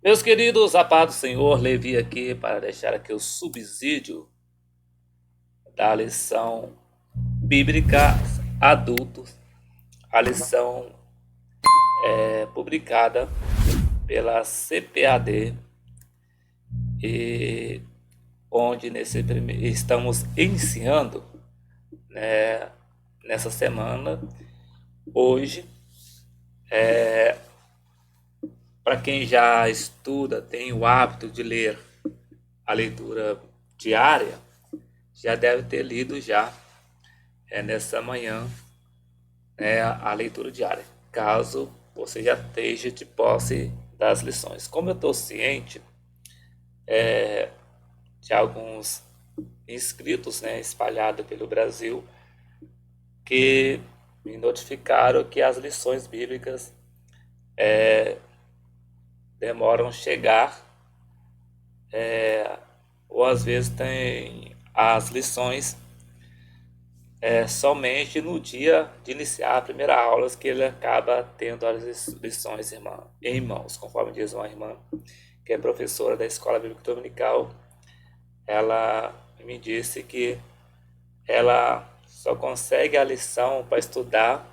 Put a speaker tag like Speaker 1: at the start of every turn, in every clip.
Speaker 1: Meus queridos, a paz do Senhor, Levi aqui para deixar aqui o subsídio da lição bíblica adultos, a lição publicada pela CPAD e onde estamos iniciando, né, nessa semana, hoje, para quem já estuda, tem o hábito de ler a leitura diária, já deve ter lido já nessa manhã a leitura diária, caso você já esteja de posse das lições. Como eu estou ciente de alguns inscritos espalhados pelo Brasil que me notificaram que as lições bíblicas demoram a chegar, ou às vezes tem as lições somente no dia de iniciar a primeira aula que ele acaba tendo as lições em mãos, conforme diz uma irmã que é professora da Escola Bíblica Dominical. Ela me disse que ela só consegue a lição para estudar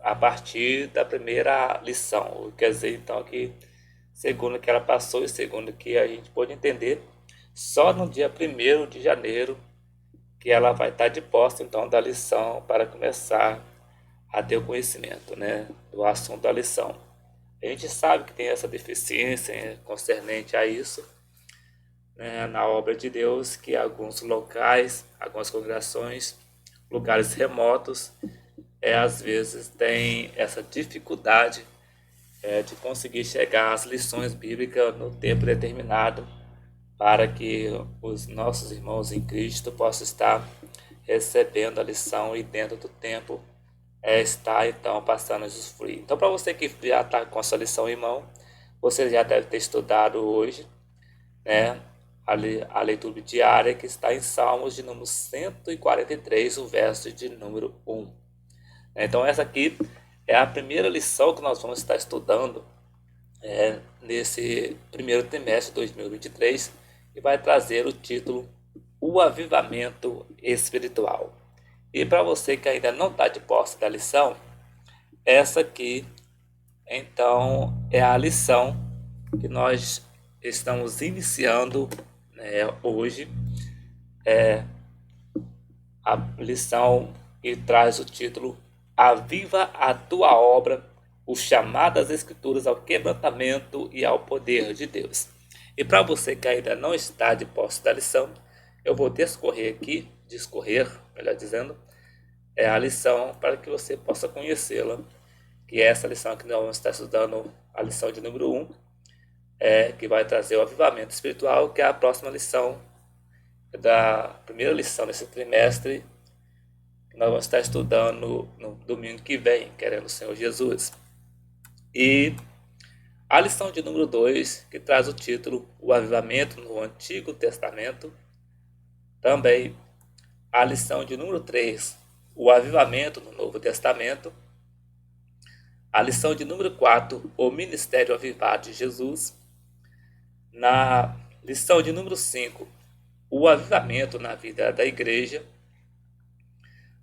Speaker 1: a partir da primeira lição. Quer dizer, então, que segundo que ela passou e segundo que a gente pôde entender, só no dia 1º de janeiro que ela vai estar de posse, então, da lição para começar a ter o conhecimento, do assunto da lição. A gente sabe que tem essa deficiência concernente a isso, na obra de Deus, que alguns locais, algumas congregações, lugares remotos, às vezes tem essa dificuldade de conseguir chegar às lições bíblicas no tempo determinado, para que os nossos irmãos em Cristo possam estar recebendo a lição e dentro do tempo está então passando a usufruir. Então, para você que já está com a sua lição em mão, você já deve ter estudado hoje, a leitura diária que está em Salmos de número 143, o verso de número 1. Então, essa aqui é a primeira lição que nós vamos estar estudando nesse primeiro trimestre de 2023 e vai trazer o título O Avivamento Espiritual. E para você que ainda não está de posse da lição, essa aqui então é a lição que nós estamos iniciando hoje, a lição que traz o título Aviva a tua obra, o chamado das Escrituras ao quebrantamento e ao poder de Deus. E para você que ainda não está de posse da lição, eu vou discorrer, melhor dizendo, a lição para que você possa conhecê-la, que é essa lição que nós vamos estar estudando, a lição de número 1, que vai trazer o avivamento espiritual, que é a próxima lição da primeira lição desse trimestre, que nós vamos estar estudando no domingo que vem, querendo o Senhor Jesus. E a lição de número 2, que traz o título O Avivamento no Antigo Testamento. Também a lição de número 3, O Avivamento no Novo Testamento. A lição de número 4, O Ministério Avivado de Jesus. Na lição de número 5, O Avivamento na Vida da Igreja.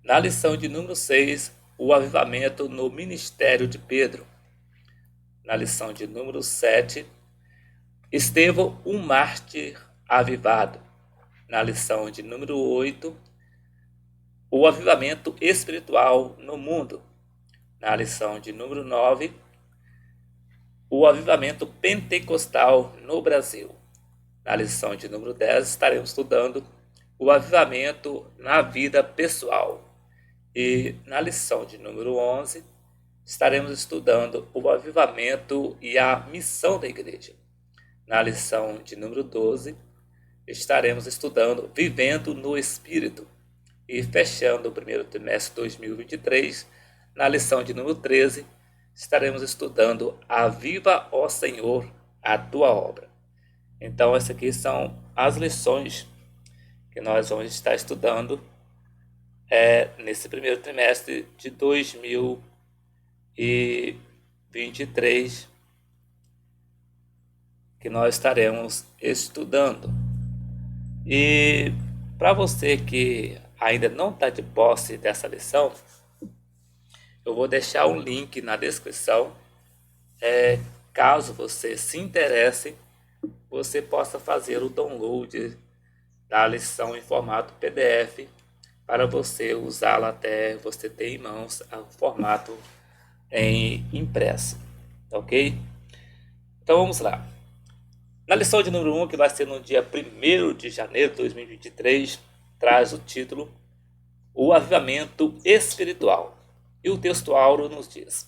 Speaker 1: Na lição de número 6, O Avivamento no Ministério de Pedro. Na lição de número 7, Estevão, um mártir avivado. Na lição de número 8, O Avivamento Espiritual no Mundo. Na lição de número 9, O Avivamento Pentecostal no Brasil. Na lição de número 10, estaremos estudando o avivamento na vida pessoal. E na lição de número 11, estaremos estudando o avivamento e a missão da igreja. Na lição de número 12, estaremos estudando Vivendo no Espírito. E fechando o primeiro trimestre de 2023, na lição de número 13, estaremos estudando Aviva, ó Senhor, a tua obra. Então, essas aqui são as lições que nós vamos estar estudando nesse primeiro trimestre de 2023 que nós estaremos estudando. E para você que ainda não está de posse dessa lição, eu vou deixar um link na descrição. Caso você se interesse, você possa fazer o download da lição em formato PDF para você usá-la até você ter em mãos o formato em impresso, ok? Então vamos lá. Na lição de número 1, que vai ser no dia 1º de janeiro de 2023, traz o título O Avivamento Espiritual. E o texto áureo nos diz: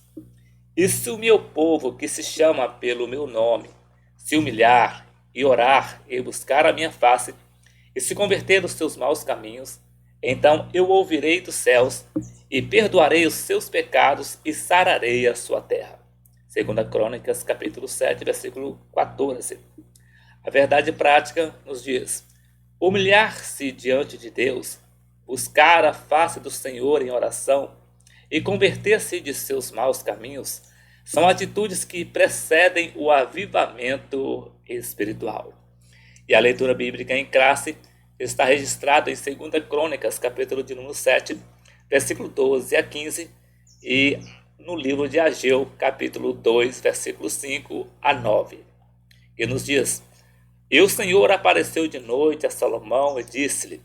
Speaker 1: E se o meu povo, que se chama pelo meu nome, se humilhar e orar e buscar a minha face, e se converter dos seus maus caminhos, então eu ouvirei dos céus e perdoarei os seus pecados e sararei a sua terra. 2 Crônicas, capítulo 7, versículo 14. A verdade prática nos diz: humilhar-se diante de Deus, buscar a face do Senhor em oração e converter-se de seus maus caminhos são atitudes que precedem o avivamento espiritual. E a leitura bíblica em classe está registrada em 2 Crônicas, capítulo de número 7, versículo 12 a 15, e no livro de Ageu, capítulo 2, versículo 5 a 9. E nos diz: E o Senhor apareceu de noite a Salomão e disse-lhe: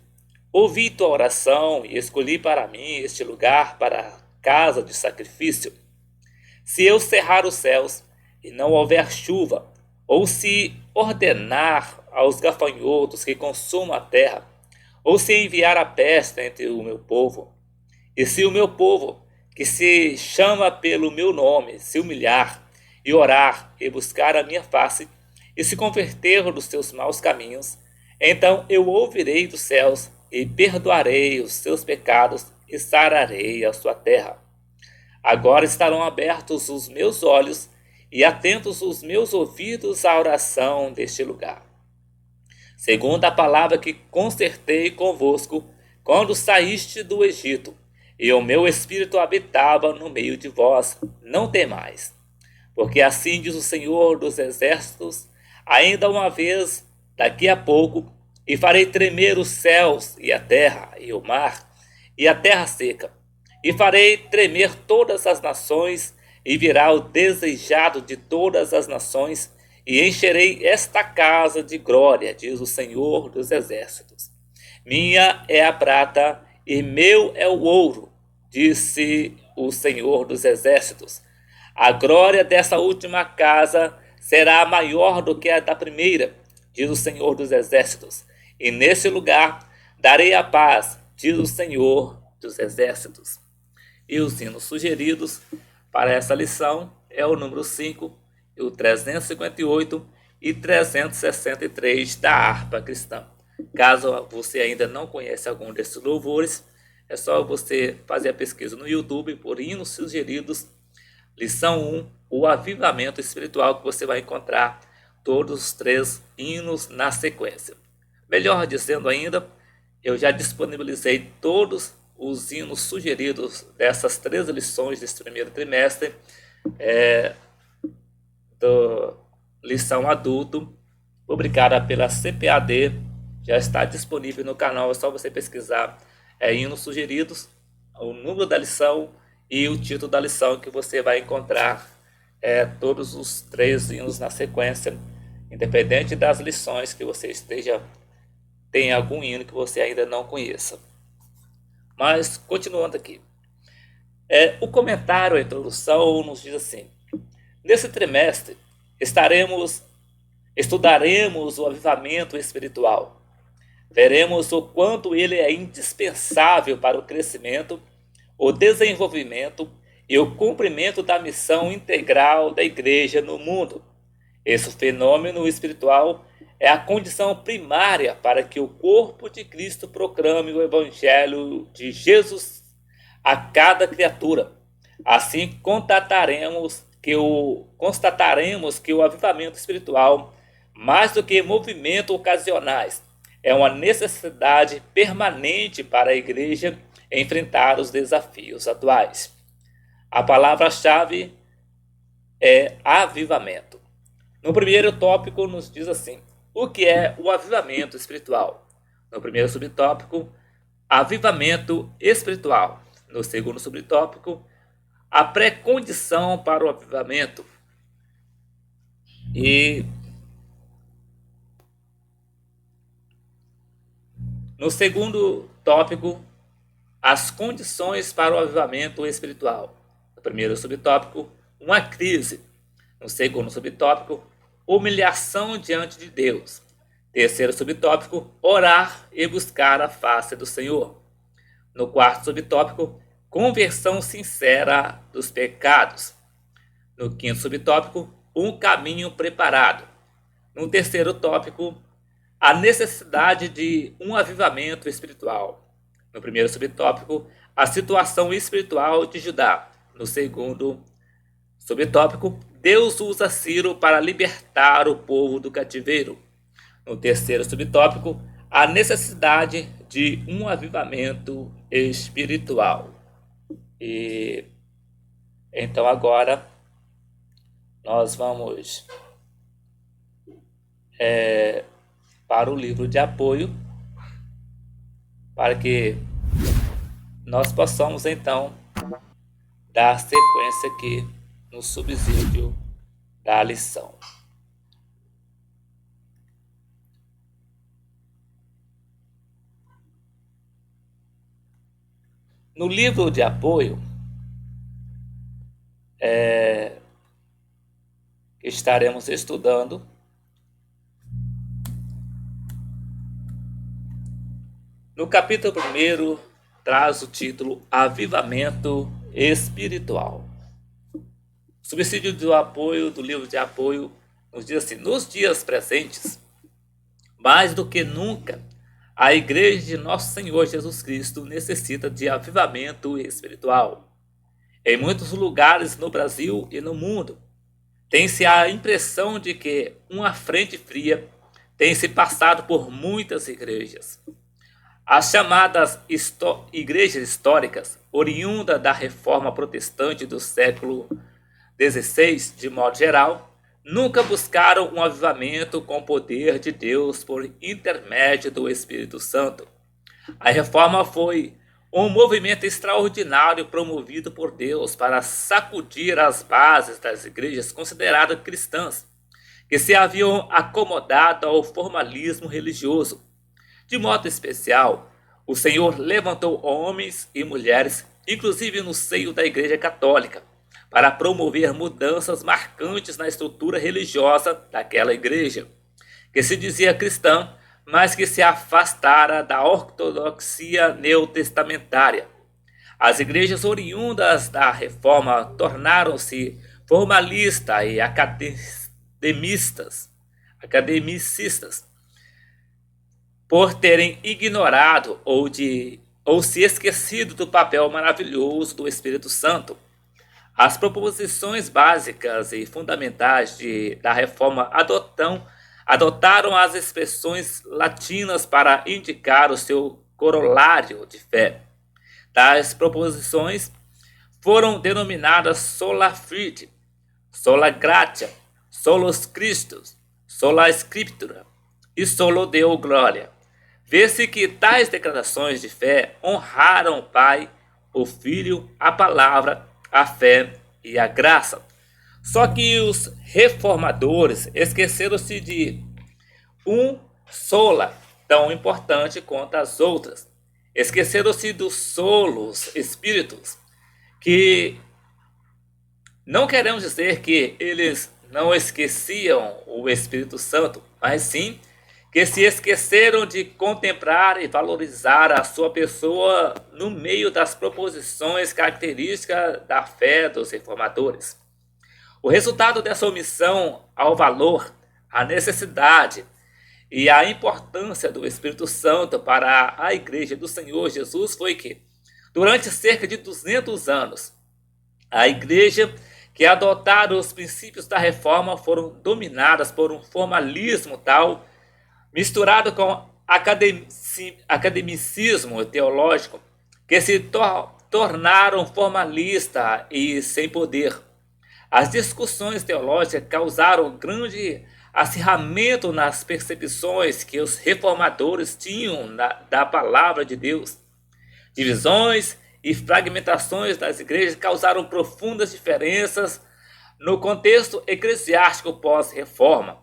Speaker 1: Ouvi tua oração e escolhi para mim este lugar para a casa de sacrifício. Se eu cerrar os céus e não houver chuva, ou se ordenar aos gafanhotos que consumam a terra, ou se enviar a peste entre o meu povo, e se o meu povo, que se chama pelo meu nome, se humilhar e orar e buscar a minha face, e se converter dos seus maus caminhos, então eu ouvirei dos céus e perdoarei os seus pecados e sararei a sua terra. Agora estarão abertos os meus olhos e atentos os meus ouvidos à oração deste lugar. Segundo a palavra que concertei convosco quando saíste do Egito, e o meu espírito habitava no meio de vós, não temais. Porque assim diz o Senhor dos Exércitos: ainda uma vez, daqui a pouco, e farei tremer os céus e a terra, e o mar, e a terra seca, e farei tremer todas as nações, e virá o desejado de todas as nações, e encherei esta casa de glória, diz o Senhor dos Exércitos. Minha é a prata, e meu é o ouro, disse o Senhor dos Exércitos. A glória dessa última casa será maior do que a da primeira, diz o Senhor dos Exércitos. E nesse lugar darei a paz, diz o Senhor dos Exércitos. E os hinos sugeridos para essa lição é o número 5, o 358 e 363 da harpa cristã. Caso você ainda não conhece algum desses louvores, é só você fazer a pesquisa no YouTube por hinos sugeridos, lição 1, o avivamento espiritual, que você vai encontrar todos os 3 hinos na sequência. Melhor dizendo ainda, eu já disponibilizei todos os hinos sugeridos dessas 3 lições deste primeiro trimestre, do lição adulto, publicada pela CPAD, já está disponível no canal. É só você pesquisar hinos sugeridos, o número da lição e o título da lição, que você vai encontrar todos os 3 hinos na sequência, independente das lições que você tem algum hino que você ainda não conheça. Mas, continuando aqui. O comentário, a introdução, nos diz assim: nesse trimestre, estudaremos o avivamento espiritual. Veremos o quanto ele é indispensável para o crescimento, o desenvolvimento e o cumprimento da missão integral da igreja no mundo. Esse fenômeno espiritual é a condição primária para que o corpo de Cristo proclame o evangelho de Jesus a cada criatura. Assim constataremos que o avivamento espiritual, mais do que movimentos ocasionais, é uma necessidade permanente para a igreja enfrentar os desafios atuais. A palavra-chave é avivamento. No primeiro tópico nos diz assim: o que é o avivamento espiritual? No primeiro subtópico, avivamento espiritual. No segundo subtópico, a pré-condição para o avivamento. E no segundo tópico, as condições para o avivamento espiritual. No primeiro subtópico, uma crise. No segundo subtópico, humilhação diante de Deus. Terceiro subtópico, orar e buscar a face do Senhor. No quarto subtópico, conversão sincera dos pecados. No quinto subtópico, um caminho preparado. No terceiro tópico, a necessidade de um avivamento espiritual. No primeiro subtópico, a situação espiritual de Judá. No segundo subtópico, Deus usa Ciro para libertar o povo do cativeiro. No terceiro subtópico, a necessidade de um avivamento espiritual. E então agora nós vamos para o livro de apoio, para que nós possamos então dar sequência aqui no subsídio da lição. No livro de apoio, estaremos estudando no capítulo 1, traz o título Avivamento Espiritual. O subsídio do apoio, do livro de apoio, nos diz assim: nos dias presentes, mais do que nunca, a Igreja de Nosso Senhor Jesus Cristo necessita de avivamento espiritual. Em muitos lugares no Brasil e no mundo, tem-se a impressão de que uma frente fria tem se passado por muitas igrejas. As chamadas igrejas históricas, oriundas da reforma protestante do século XVI, de modo geral, nunca buscaram um avivamento com o poder de Deus por intermédio do Espírito Santo. A reforma foi um movimento extraordinário promovido por Deus para sacudir as bases das igrejas consideradas cristãs, que se haviam acomodado ao formalismo religioso. De modo especial, o Senhor levantou homens e mulheres, inclusive no seio da Igreja Católica, para promover mudanças marcantes na estrutura religiosa daquela igreja, que se dizia cristã, mas que se afastara da ortodoxia neotestamentária. As igrejas oriundas da reforma tornaram-se formalistas e academicistas, por terem ignorado ou se esquecido do papel maravilhoso do Espírito Santo. As proposições básicas e fundamentais da reforma adotaram as expressões latinas para indicar o seu corolário de fé. Tais proposições foram denominadas sola fide, sola gratia, solus Christus, sola scriptura e solo Deo gloria. Vê-se que tais declarações de fé honraram o Pai, o Filho, a Palavra, a fé e a graça. Só que os reformadores esqueceram-se de um sola, tão importante quanto as outras. Esqueceram-se dos solos espíritos, que não queremos dizer que eles não esqueciam o Espírito Santo, mas sim que se esqueceram de contemplar e valorizar a sua pessoa no meio das proposições características da fé dos reformadores. O resultado dessa omissão ao valor, à necessidade e à importância do Espírito Santo para a Igreja do Senhor Jesus foi que, durante cerca de 200 anos, a Igreja que adotaram os princípios da reforma foram dominadas por um formalismo tal, misturado com academicismo teológico, que se tornaram formalistas e sem poder. As discussões teológicas causaram grande acirramento nas percepções que os reformadores tinham da palavra de Deus. Divisões e fragmentações das igrejas causaram profundas diferenças no contexto eclesiástico pós-reforma,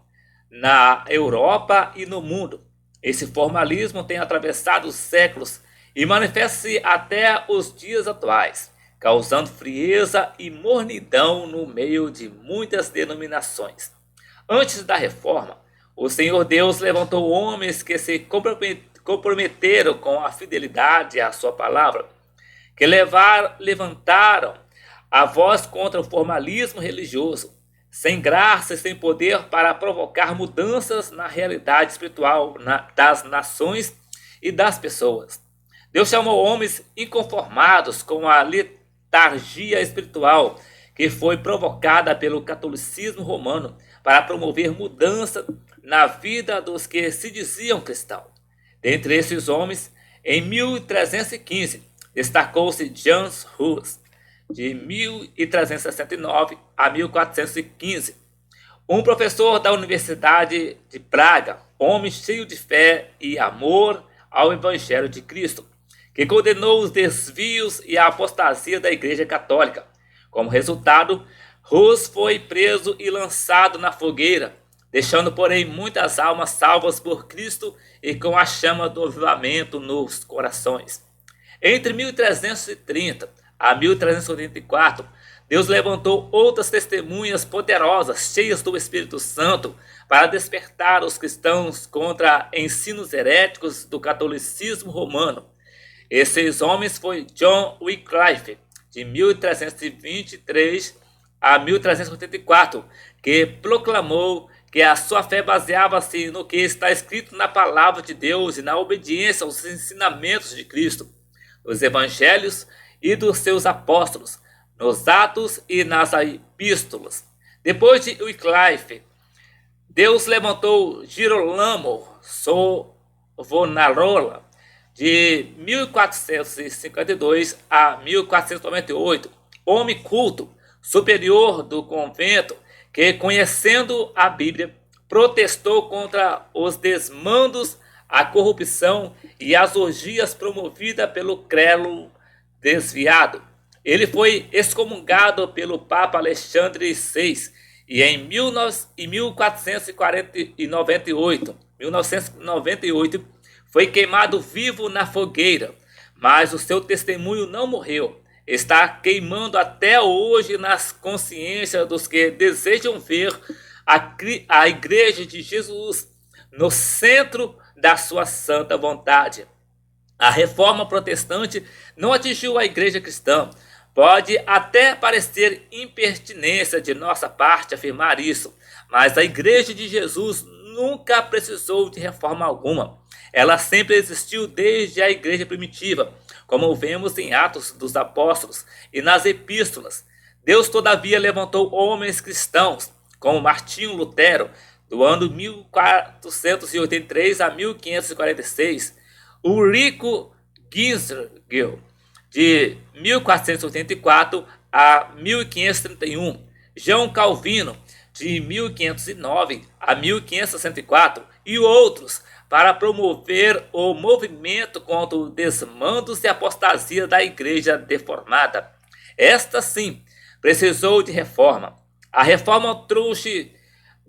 Speaker 1: na Europa e no mundo. Esse formalismo tem atravessado os séculos e manifesta-se até os dias atuais, causando frieza e mornidão no meio de muitas denominações. Antes da reforma, o Senhor Deus levantou homens que se comprometeram com a fidelidade à sua palavra, que levantaram a voz contra o formalismo religioso, sem graça e sem poder para provocar mudanças na realidade espiritual das nações e das pessoas. Deus chamou homens inconformados com a letargia espiritual que foi provocada pelo catolicismo romano para promover mudança na vida dos que se diziam cristãos. Dentre esses homens, em 1315, destacou-se Jan Hus, de 1369 a 1415, um professor da Universidade de Praga, homem cheio de fé e amor ao Evangelho de Cristo, que condenou os desvios e a apostasia da Igreja Católica. Como resultado, Hus foi preso e lançado na fogueira, deixando, porém, muitas almas salvas por Cristo e com a chama do avivamento nos corações. Entre 1330 a 1384, Deus levantou outras testemunhas poderosas, cheias do Espírito Santo, para despertar os cristãos contra ensinos heréticos do catolicismo romano. Esses homens foi John Wycliffe, de 1323 a 1384, que proclamou que a sua fé baseava-se no que está escrito na palavra de Deus e na obediência aos ensinamentos de Cristo, nos evangelhos e dos seus apóstolos, nos atos e nas epístolas. Depois de Wycliffe, Deus levantou Girolamo Savonarola, de 1452 a 1498, homem culto, superior do convento, que, conhecendo a Bíblia, protestou contra os desmandos, a corrupção e as orgias promovidas pelo clero desviado. Ele foi excomungado pelo Papa Alexandre VI e em 1998 foi queimado vivo na fogueira, mas o seu testemunho não morreu. Está queimando até hoje nas consciências dos que desejam ver a Igreja de Jesus no centro da sua santa vontade. A reforma protestante não atingiu a igreja cristã. Pode até parecer impertinência de nossa parte afirmar isso, mas a Igreja de Jesus nunca precisou de reforma alguma. Ela sempre existiu desde a igreja primitiva, como vemos em Atos dos Apóstolos e nas epístolas. Deus, todavia, levantou homens cristãos, como Martinho Lutero, do ano 1483 a 1546, Ulrico Ginzburg, de 1484 a 1531, João Calvino, de 1509 a 1564, e outros, para promover o movimento contra os desmandos e apostasia da igreja deformada. Esta, sim, precisou de reforma. A reforma trouxe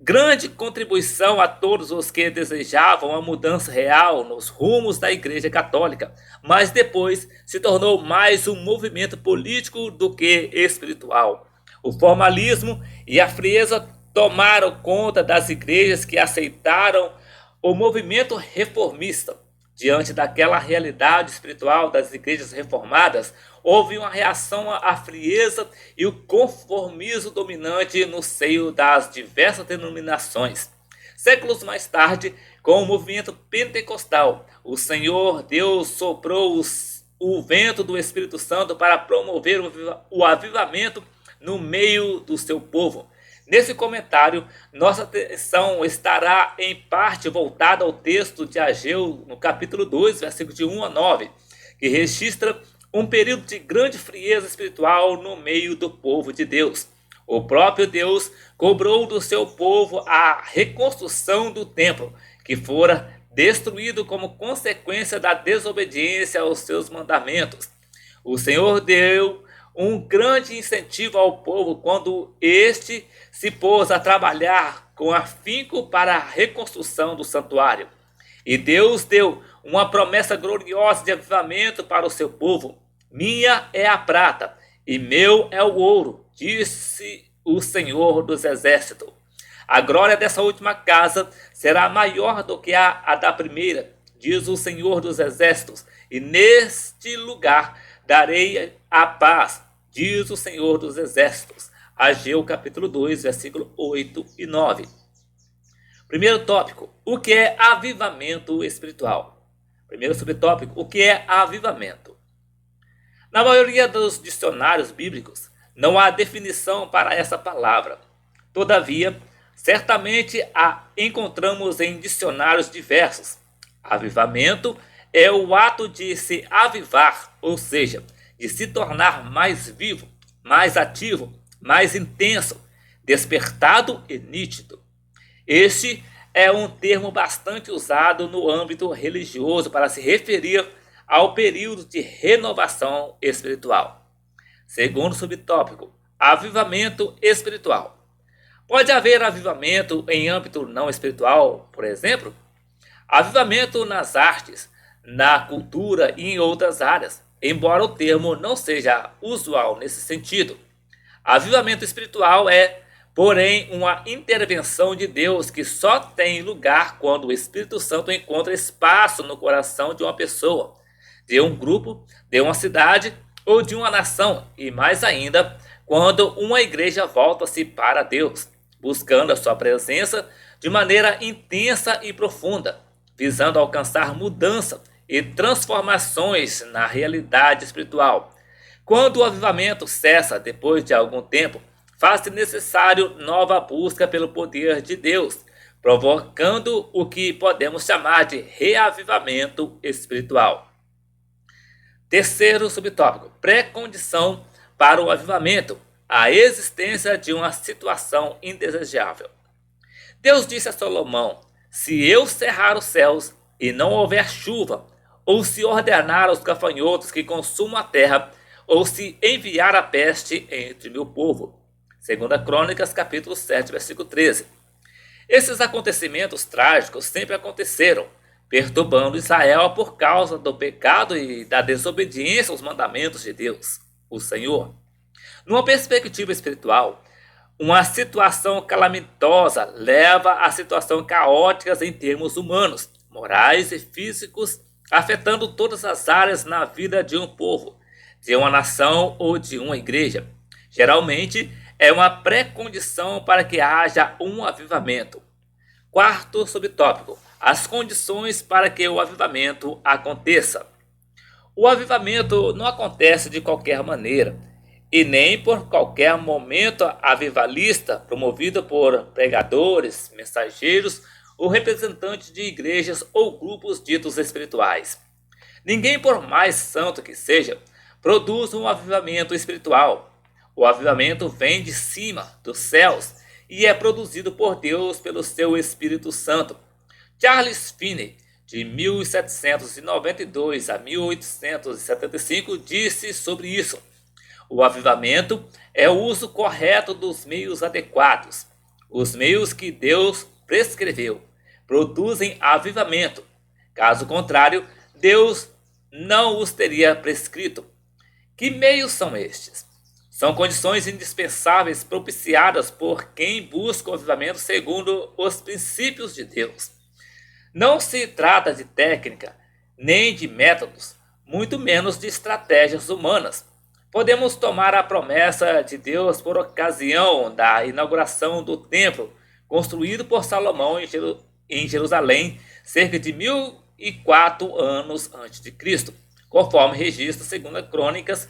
Speaker 1: grande contribuição a todos os que desejavam a mudança real nos rumos da Igreja Católica, mas depois se tornou mais um movimento político do que espiritual. O formalismo e a frieza tomaram conta das igrejas que aceitaram o movimento reformista. Diante daquela realidade espiritual das igrejas reformadas, houve uma reação à frieza e o conformismo dominante no seio das diversas denominações. Séculos mais tarde, com o movimento pentecostal, o Senhor Deus soprou o vento do Espírito Santo para promover o avivamento no meio do seu povo. Nesse comentário, nossa atenção estará em parte voltada ao texto de Ageu, no capítulo 2, versículos de 1 a 9, que registra um período de grande frieza espiritual no meio do povo de Deus. O próprio Deus cobrou do seu povo a reconstrução do templo, que fora destruído como consequência da desobediência aos seus mandamentos. O Senhor deu um grande incentivo ao povo quando este se pôs a trabalhar com afinco para a reconstrução do santuário. E Deus deu uma promessa gloriosa de avivamento para o seu povo. Minha é a prata e meu é o ouro, disse o Senhor dos Exércitos. A glória dessa última casa será maior do que a da primeira, diz o Senhor dos Exércitos, e neste lugar darei a paz, diz o Senhor dos Exércitos. Ageu capítulo 2, versículo 8 e 9. Primeiro tópico, o que é avivamento espiritual? Primeiro subtópico, o que é avivamento? Na maioria dos dicionários bíblicos, não há definição para essa palavra. Todavia, certamente a encontramos em dicionários diversos. Avivamento é o ato de se avivar, ou seja, de se tornar mais vivo, mais ativo, mais intenso, despertado e nítido. Este é um termo bastante usado no âmbito religioso para se referir ao período de renovação espiritual. Segundo subtópico, avivamento espiritual. Pode haver avivamento em âmbito não espiritual, por exemplo? Avivamento nas artes, na cultura e em outras áreas, embora o termo não seja usual nesse sentido. Avivamento espiritual é, porém, uma intervenção de Deus que só tem lugar quando o Espírito Santo encontra espaço no coração de uma pessoa, de um grupo, de uma cidade ou de uma nação, e mais ainda, quando uma igreja volta-se para Deus, buscando a sua presença de maneira intensa e profunda, visando alcançar mudança e transformações na realidade espiritual. Quando o avivamento cessa depois de algum tempo, faz-se necessário nova busca pelo poder de Deus, provocando o que podemos chamar de reavivamento espiritual. Terceiro subtópico, pré-condição para o avivamento, a existência de uma situação indesejável. Deus disse a Salomão: se eu cerrar os céus e não houver chuva, ou se ordenar aos gafanhotos que consumam a terra, ou se enviar a peste entre meu povo. 2 Crônicas, capítulo 7, versículo 13. Esses acontecimentos trágicos sempre aconteceram, perturbando Israel por causa do pecado e da desobediência aos mandamentos de Deus, o Senhor. Numa perspectiva espiritual, uma situação calamitosa leva a situações caóticas em termos humanos, morais e físicos, afetando todas as áreas na vida de um povo, de uma nação ou de uma igreja. Geralmente, é uma pré-condição para que haja um avivamento. Quarto subtópico, as condições para que o avivamento aconteça. O avivamento não acontece de qualquer maneira, e nem por qualquer momento avivalista promovido por pregadores, mensageiros ou representantes de igrejas ou grupos ditos espirituais. Ninguém, por mais santo que seja, produz um avivamento espiritual. O avivamento vem de cima, dos céus, e é produzido por Deus pelo seu Espírito Santo. Charles Finney, de 1792 a 1875, disse sobre isso: o avivamento é o uso correto dos meios adequados. Os meios que Deus prescreveu produzem avivamento. Caso contrário, Deus não os teria prescrito. Que meios são estes? São condições indispensáveis propiciadas por quem busca o avivamento segundo os princípios de Deus. Não se trata de técnica, nem de métodos, muito menos de estratégias humanas. Podemos tomar a promessa de Deus por ocasião da inauguração do templo, construído por Salomão em Jerusalém, cerca de 1004 anos antes de Cristo, conforme registra 2 Crônicas,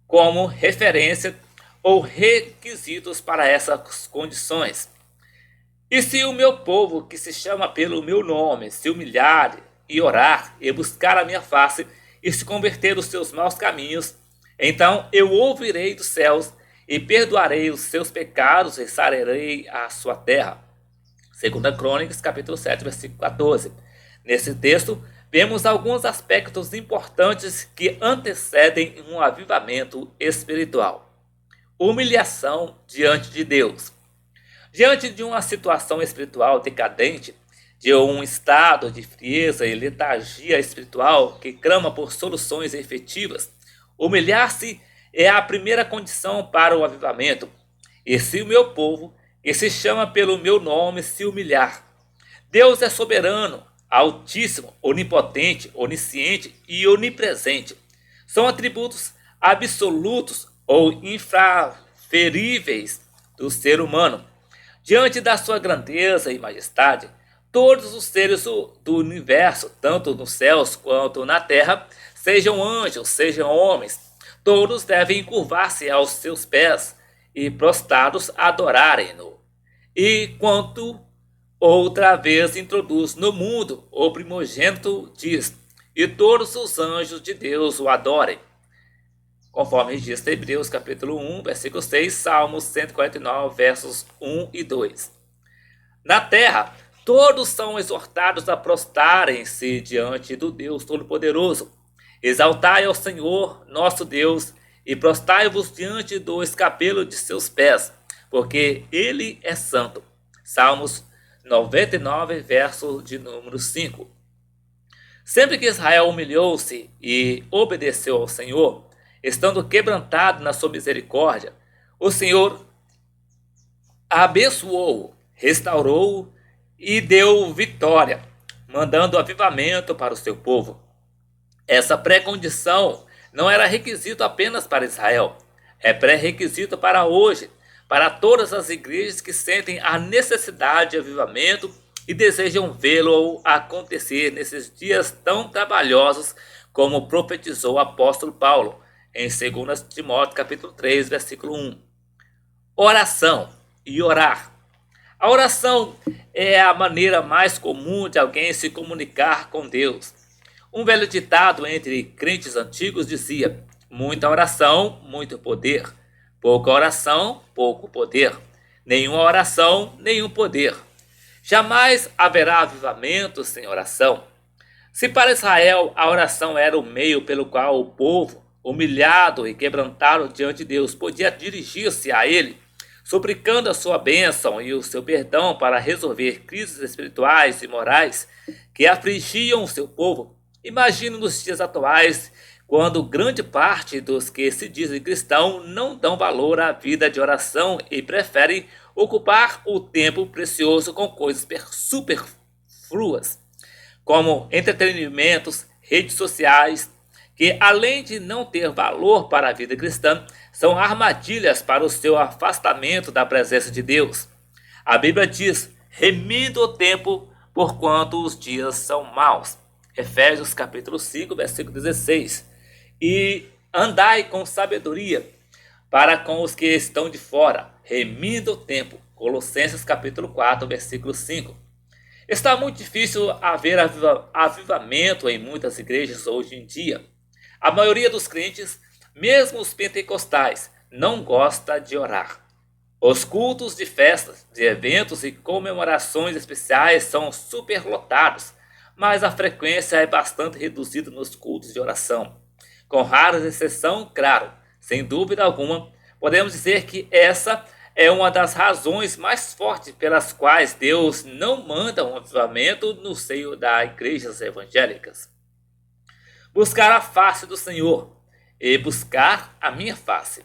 Speaker 1: como referência ou requisitos para essas condições. E se o meu povo, que se chama pelo meu nome, se humilhar e orar e buscar a minha face e se converter dos seus maus caminhos, então eu ouvirei dos céus e perdoarei os seus pecados e sararei a sua terra. 2 Crônicas, capítulo 7, versículo 14. Nesse texto, vemos alguns aspectos importantes que antecedem um avivamento espiritual. Humilhação diante de Deus. Diante de uma situação espiritual decadente, de um estado de frieza e letargia espiritual que clama por soluções efetivas, humilhar-se é a primeira condição para o avivamento. E se o meu povo, que se chama pelo meu nome, se humilhar. Deus é soberano, altíssimo, onipotente, onisciente e onipresente. São atributos absolutos ou infraferíveis do ser humano. Diante da sua grandeza e majestade, todos os seres do universo, tanto nos céus quanto na terra, sejam anjos, sejam homens, todos devem curvar-se aos seus pés e prostrados adorarem-no. E quanto outra vez introduz no mundo o primogênito, diz: e todos os anjos de Deus o adorem. Conforme diz Hebreus capítulo 1, versículo 6, Salmos 149, versos 1 e 2. Na terra, todos são exortados a prostrarem-se diante do Deus Todo-Poderoso. Exaltai ao Senhor, nosso Deus, e prostrai-vos diante do escabelo de seus pés, porque Ele é santo. Salmos 99, verso de número 5. Sempre que Israel humilhou-se e obedeceu ao Senhor, estando quebrantado na sua misericórdia, o Senhor abençoou-o, restaurou-o e deu vitória, mandando avivamento para o seu povo. Essa pré-condição não era requisito apenas para Israel, é pré-requisito para hoje, para todas as igrejas que sentem a necessidade de avivamento e desejam vê-lo acontecer nesses dias tão trabalhosos, como profetizou o apóstolo Paulo em 2 Timóteo capítulo 3, versículo 1. Oração e orar. A oração é a maneira mais comum de alguém se comunicar com Deus. Um velho ditado entre crentes antigos dizia: muita oração, muito poder. Pouca oração, pouco poder. Nenhuma oração, nenhum poder. Jamais haverá avivamento sem oração. Se para Israel a oração era o meio pelo qual o povo, humilhado e quebrantado diante de Deus, podia dirigir-se a ele, suplicando a sua bênção e o seu perdão para resolver crises espirituais e morais que afligiam o seu povo, imagine nos dias atuais, quando grande parte dos que se dizem cristãos não dão valor à vida de oração e preferem ocupar o tempo precioso com coisas superfluas, como entretenimentos, redes sociais, que além de não ter valor para a vida cristã, são armadilhas para o seu afastamento da presença de Deus. A Bíblia diz: remindo o tempo, porquanto os dias são maus. Efésios capítulo 5, versículo 16. E andai com sabedoria para com os que estão de fora, remindo o tempo. Colossenses capítulo 4, versículo 5. Está muito difícil haver avivamento em muitas igrejas hoje em dia. A maioria dos crentes, mesmo os pentecostais, não gosta de orar. Os cultos de festas, de eventos e comemorações especiais são superlotados, mas a frequência é bastante reduzida nos cultos de oração. Com raras exceções, claro, sem dúvida alguma, podemos dizer que essa é uma das razões mais fortes pelas quais Deus não manda um avivamento no seio das igrejas evangélicas. Buscar a face do Senhor e buscar a minha face.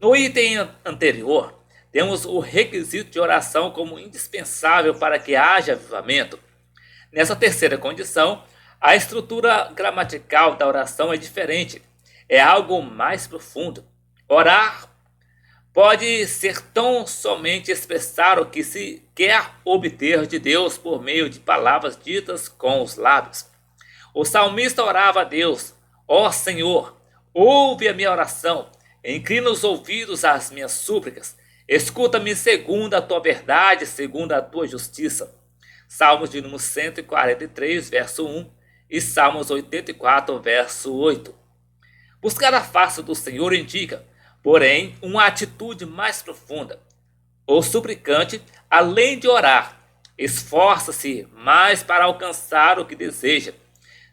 Speaker 1: No item anterior, temos o requisito de oração como indispensável para que haja avivamento. Nessa terceira condição, a estrutura gramatical da oração é diferente, é algo mais profundo. Orar pode ser tão somente expressar o que se quer obter de Deus por meio de palavras ditas com os lábios. O salmista orava a Deus: ó Senhor, ouve a minha oração, inclina os ouvidos às minhas súplicas, escuta-me segundo a tua verdade, segundo a tua justiça. Salmos de número 143, verso 1 e Salmos 84, verso 8. Buscar a face do Senhor indica, porém uma atitude mais profunda. O suplicante, além de orar, esforça-se mais para alcançar o que deseja.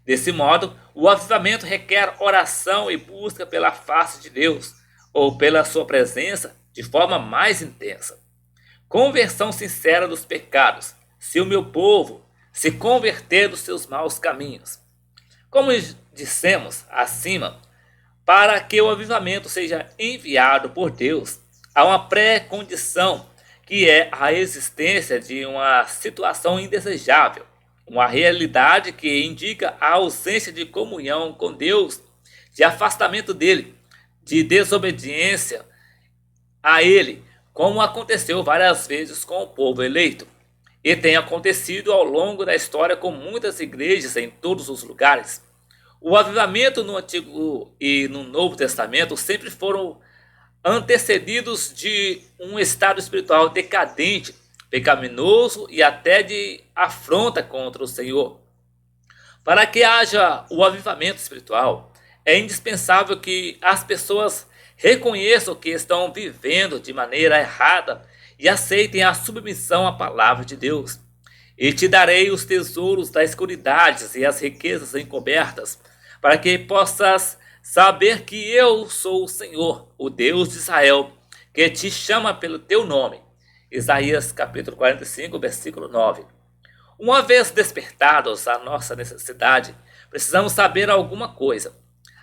Speaker 1: Desse modo, o avivamento requer oração e busca pela face de Deus, ou pela sua presença de forma mais intensa. Conversão sincera dos pecados, se o meu povo se converter dos seus maus caminhos. Como dissemos acima, para que o avivamento seja enviado por Deus, há uma pré-condição, que é a existência de uma situação indesejável, uma realidade que indica a ausência de comunhão com Deus, de afastamento dele, de desobediência a ele, como aconteceu várias vezes com o povo eleito. E tem acontecido ao longo da história com muitas igrejas em todos os lugares. O avivamento no Antigo e no Novo Testamento sempre foram antecedidos de um estado espiritual decadente, pecaminoso e até de afronta contra o Senhor. Para que haja o avivamento espiritual, é indispensável que as pessoas reconheçam que estão vivendo de maneira errada e aceitem a submissão à palavra de Deus. E te darei os tesouros das escuridades e as riquezas encobertas, para que possas saber que eu sou o Senhor, o Deus de Israel, que te chama pelo teu nome. Isaías capítulo 45, versículo 9. Uma vez despertados a nossa necessidade, precisamos saber alguma coisa.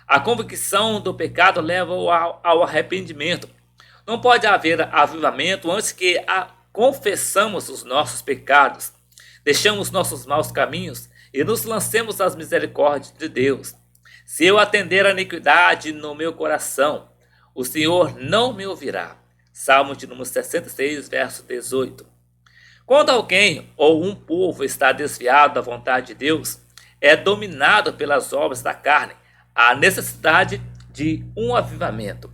Speaker 1: A convicção do pecado leva ao arrependimento. Não pode haver avivamento antes que confessamos os nossos pecados, deixamos nossos maus caminhos e nos lancemos às misericórdias de Deus. Se eu atender a iniquidade no meu coração, o Senhor não me ouvirá. Salmo de número 66, verso 18. Quando alguém ou um povo está desviado da vontade de Deus, é dominado pelas obras da carne, há necessidade de um avivamento.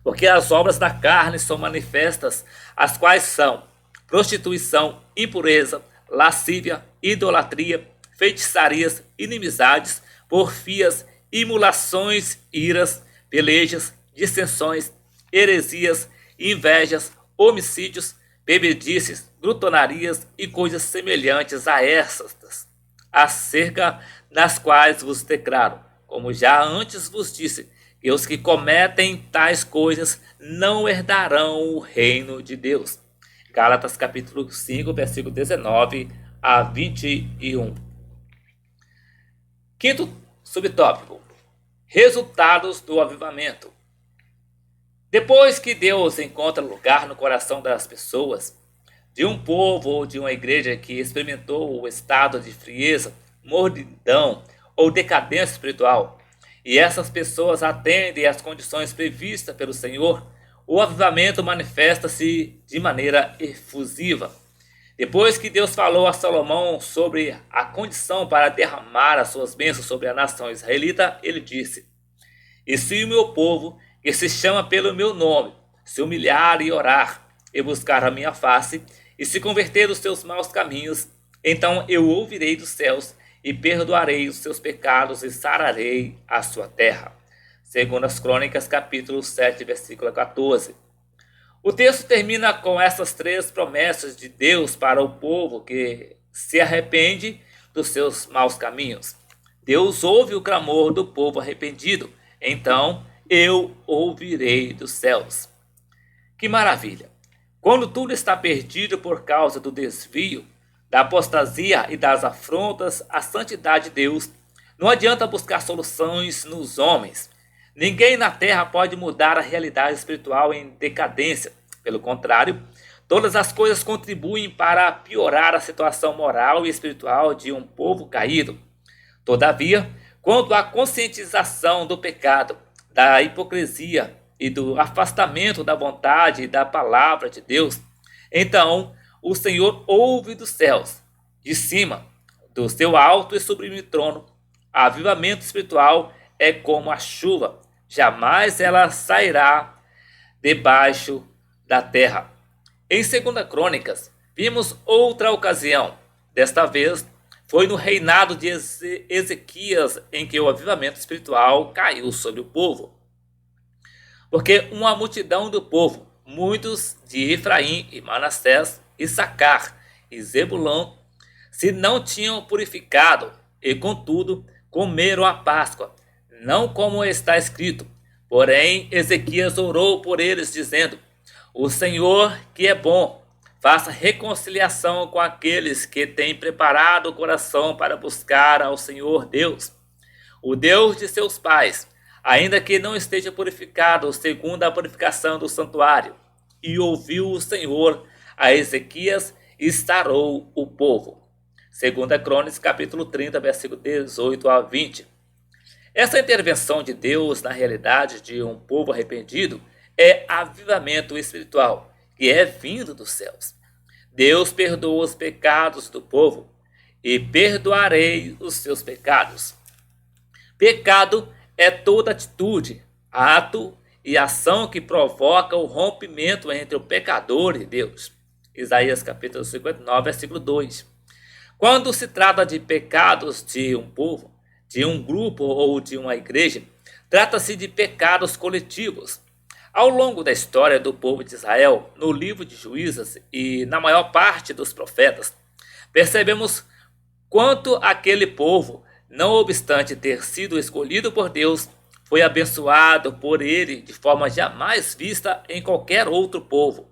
Speaker 1: Porque as obras da carne são manifestas, as quais são prostituição, impureza, lascívia, idolatria, feitiçarias, inimizades, porfias, imulações, iras, pelejas, dissensões, heresias, invejas, homicídios, bebedices, glutonarias e coisas semelhantes a essas, acerca das quais vos declaro, como já antes vos disse, que os que cometem tais coisas não herdarão o reino de Deus. Gálatas capítulo 5, versículo 19 a 21. Quinto subtópico: resultados do avivamento. Depois que Deus encontra lugar no coração das pessoas, de um povo ou de uma igreja que experimentou o estado de frieza, mornidão ou decadência espiritual, e essas pessoas atendem às condições previstas pelo Senhor, o avivamento manifesta-se de maneira efusiva. Depois que Deus falou a Salomão sobre a condição para derramar as suas bênçãos sobre a nação israelita, ele disse: "E se o meu povo, que se chama pelo meu nome, se humilhar e orar, e buscar a minha face, e se converter dos seus maus caminhos, então eu ouvirei dos céus, e perdoarei os seus pecados, e sararei a sua terra." Segundo as Crônicas, capítulo 7, versículo 14. O texto termina com essas três promessas de Deus para o povo que se arrepende dos seus maus caminhos. Deus ouve o clamor do povo arrependido, então eu ouvirei dos céus. Que maravilha! Quando tudo está perdido por causa do desvio, da apostasia e das afrontas à santidade de Deus, não adianta buscar soluções nos homens. Ninguém na terra pode mudar a realidade espiritual em decadência. Pelo contrário, todas as coisas contribuem para piorar a situação moral e espiritual de um povo caído. Todavia, quanto à conscientização do pecado, da hipocrisia e do afastamento da vontade e da palavra de Deus, então o Senhor ouve dos céus, de cima, do seu alto e sublime trono. Avivamento espiritual é como a chuva, jamais ela sairá debaixo da terra. Em 2 Crônicas, vimos outra ocasião. Desta vez, foi no reinado de Ezequias em que o avivamento espiritual caiu sobre o povo. porque uma multidão do povo, muitos de Efraim e Manassés, Issacar e Zebulão, se não tinham purificado, e contudo comeram a Páscoa, não como está escrito. Porém, Ezequias orou por eles, dizendo: O Senhor, que é bom, faça reconciliação com aqueles que têm preparado o coração para buscar ao Senhor Deus, o Deus de seus pais, ainda que não esteja purificado segundo a purificação do santuário. E ouviu o Senhor a Ezequias e sarou o povo. 2 Crônicas, capítulo 30, versículo 18 a 20. Essa intervenção de Deus na realidade de um povo arrependido é avivamento espiritual, que é vindo dos céus. Deus perdoa os pecados do povo e perdoarei os seus pecados. Pecado é toda atitude, ato e ação que provoca o rompimento entre o pecador e Deus. Isaías capítulo 59, versículo 2. Quando se trata de pecados de um povo, de um grupo ou de uma igreja, trata-se de pecados coletivos. Ao longo da história do povo de Israel, no livro de Juízes e na maior parte dos profetas, percebemos quanto aquele povo, não obstante ter sido escolhido por Deus, foi abençoado por ele de forma jamais vista em qualquer outro povo.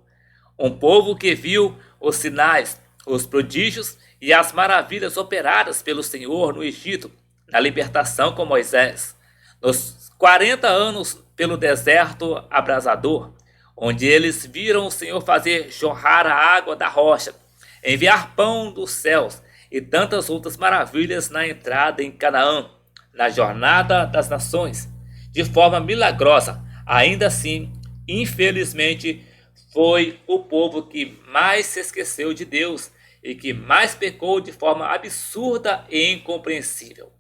Speaker 1: Um povo que viu os sinais, os prodígios e as maravilhas operadas pelo Senhor no Egito, na libertação com Moisés, nos 40 anos pelo deserto abrasador, onde eles viram o Senhor fazer jorrar a água da rocha, enviar pão dos céus e tantas outras maravilhas na entrada em Canaã, na jornada das nações, de forma milagrosa. Ainda assim, infelizmente, foi o povo que mais se esqueceu de Deus e que mais pecou de forma absurda e incompreensível.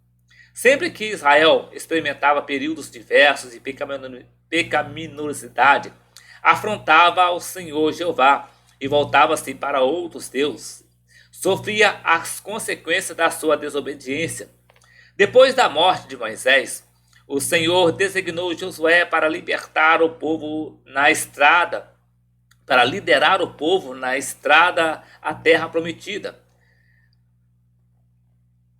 Speaker 1: Sempre que Israel experimentava períodos diversos de pecaminosidade, afrontava ao Senhor Jeová e voltava-se para outros deuses. Sofria as consequências da sua desobediência. Depois da morte de Moisés, o Senhor designou Josué para libertar o povo na estrada, para liderar o povo na estrada à terra prometida.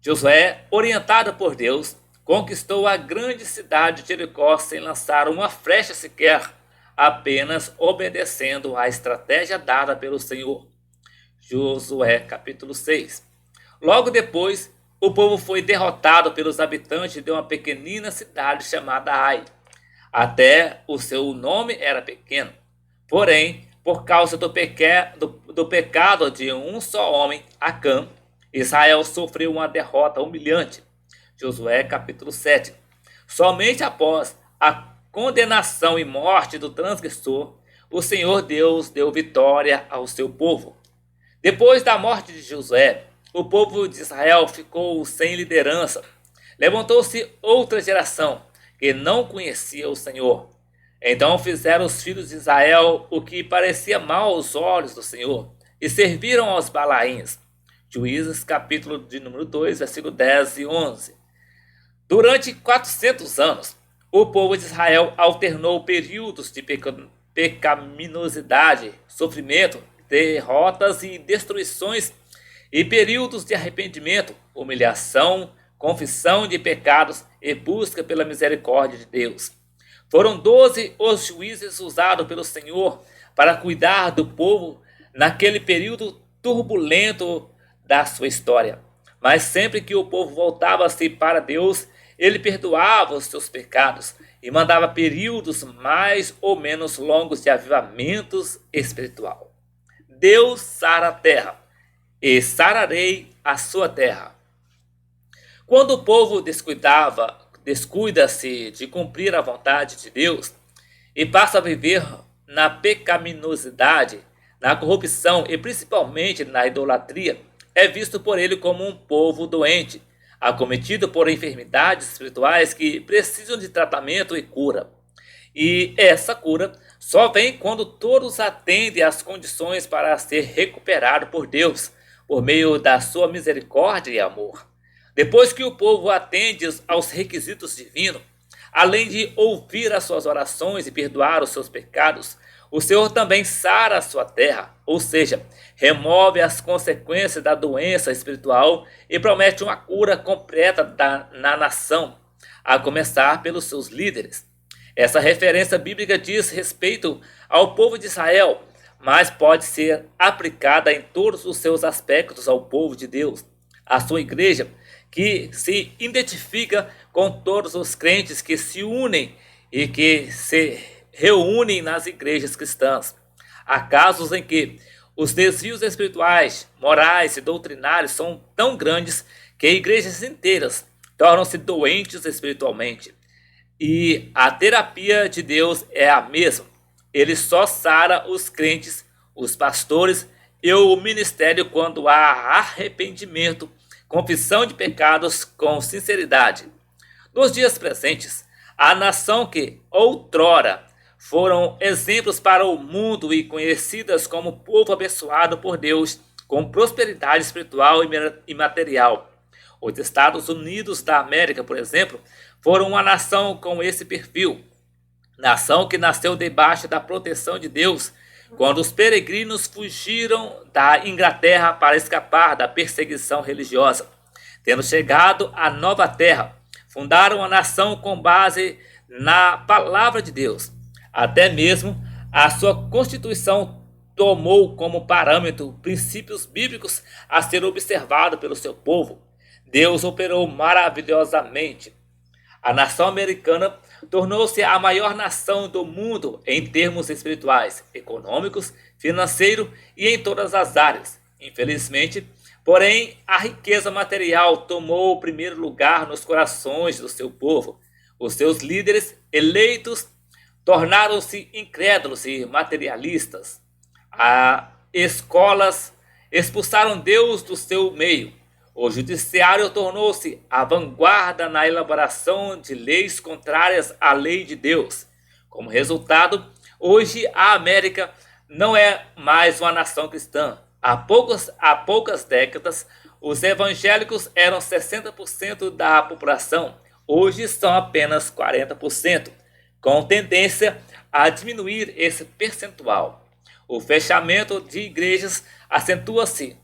Speaker 1: Josué, orientado por Deus, conquistou a grande cidade de Jericó sem lançar uma flecha sequer, apenas obedecendo à estratégia dada pelo Senhor. Josué capítulo 6. Logo depois, o povo foi derrotado pelos habitantes de uma pequenina cidade chamada Ai. Até o seu nome era pequeno. Porém, por causa do pecado de um só homem, Acã, Israel sofreu uma derrota humilhante. Josué capítulo 7. Somente após a condenação e morte do transgressor, o Senhor Deus deu vitória ao seu povo. Depois da morte de Josué, o povo de Israel ficou sem liderança. Levantou-se outra geração que não conhecia o Senhor. Então fizeram os filhos de Israel o que parecia mal aos olhos do Senhor e serviram aos Balaíns. Juízes capítulo de número 2, versículo 10 e 11. Durante 400 anos, o povo de Israel alternou períodos de pecaminosidade, sofrimento, derrotas e destruições e períodos de arrependimento, humilhação, confissão de pecados e busca pela misericórdia de Deus. Foram 12 os juízes usados pelo Senhor para cuidar do povo naquele período turbulento da sua história. Mas sempre que o povo voltava-se para Deus, ele perdoava os seus pecados e mandava períodos mais ou menos longos de avivamentos espiritual. Deus sara a terra, e sararei a sua terra. Quando o povo descuida-se de cumprir a vontade de Deus e passa a viver na pecaminosidade, na corrupção e principalmente na idolatria, é visto por ele como um povo doente, acometido por enfermidades espirituais que precisam de tratamento e cura. E essa cura só vem quando todos atendem às condições para ser recuperado por Deus, por meio da sua misericórdia e amor. Depois que o povo atende aos requisitos divinos, além de ouvir as suas orações e perdoar os seus pecados, o Senhor também sara a sua terra, ou seja, remove as consequências da doença espiritual e promete uma cura completa na nação, a começar pelos seus líderes. Essa referência bíblica diz respeito ao povo de Israel, mas pode ser aplicada em todos os seus aspectos ao povo de Deus, à sua igreja, que se identifica com todos os crentes que se unem e que se reúnem nas igrejas cristãs. Há casos em que os desvios espirituais, morais e doutrinários são tão grandes que igrejas inteiras tornam-se doentes espiritualmente. E a terapia de Deus é a mesma. Ele só sara os crentes, os pastores e o ministério quando há arrependimento, confissão de pecados com sinceridade. Nos dias presentes, a nação que outrora foram exemplos para o mundo e conhecidas como povo abençoado por Deus, com prosperidade espiritual e material. Os Estados Unidos da América, por exemplo, foram uma nação com esse perfil. Nação que nasceu debaixo da proteção de Deus, quando os peregrinos fugiram da Inglaterra para escapar da perseguição religiosa. Tendo chegado à nova terra, fundaram a nação com base na palavra de Deus. Até mesmo a sua Constituição tomou como parâmetro princípios bíblicos a ser observado pelo seu povo. Deus operou maravilhosamente. A nação americana tornou-se a maior nação do mundo em termos espirituais, econômicos, financeiro e em todas as áreas. Infelizmente, porém, a riqueza material tomou o primeiro lugar nos corações do seu povo. Os seus líderes eleitos tornaram-se incrédulos e materialistas. As escolas expulsaram Deus do seu meio. O judiciário tornou-se a vanguarda na elaboração de leis contrárias à lei de Deus. Como resultado, hoje a América não é mais uma nação cristã. Há poucas décadas, os evangélicos eram 60% da população. Hoje são apenas 40%, com tendência a diminuir esse percentual. O fechamento de igrejas acentua-se.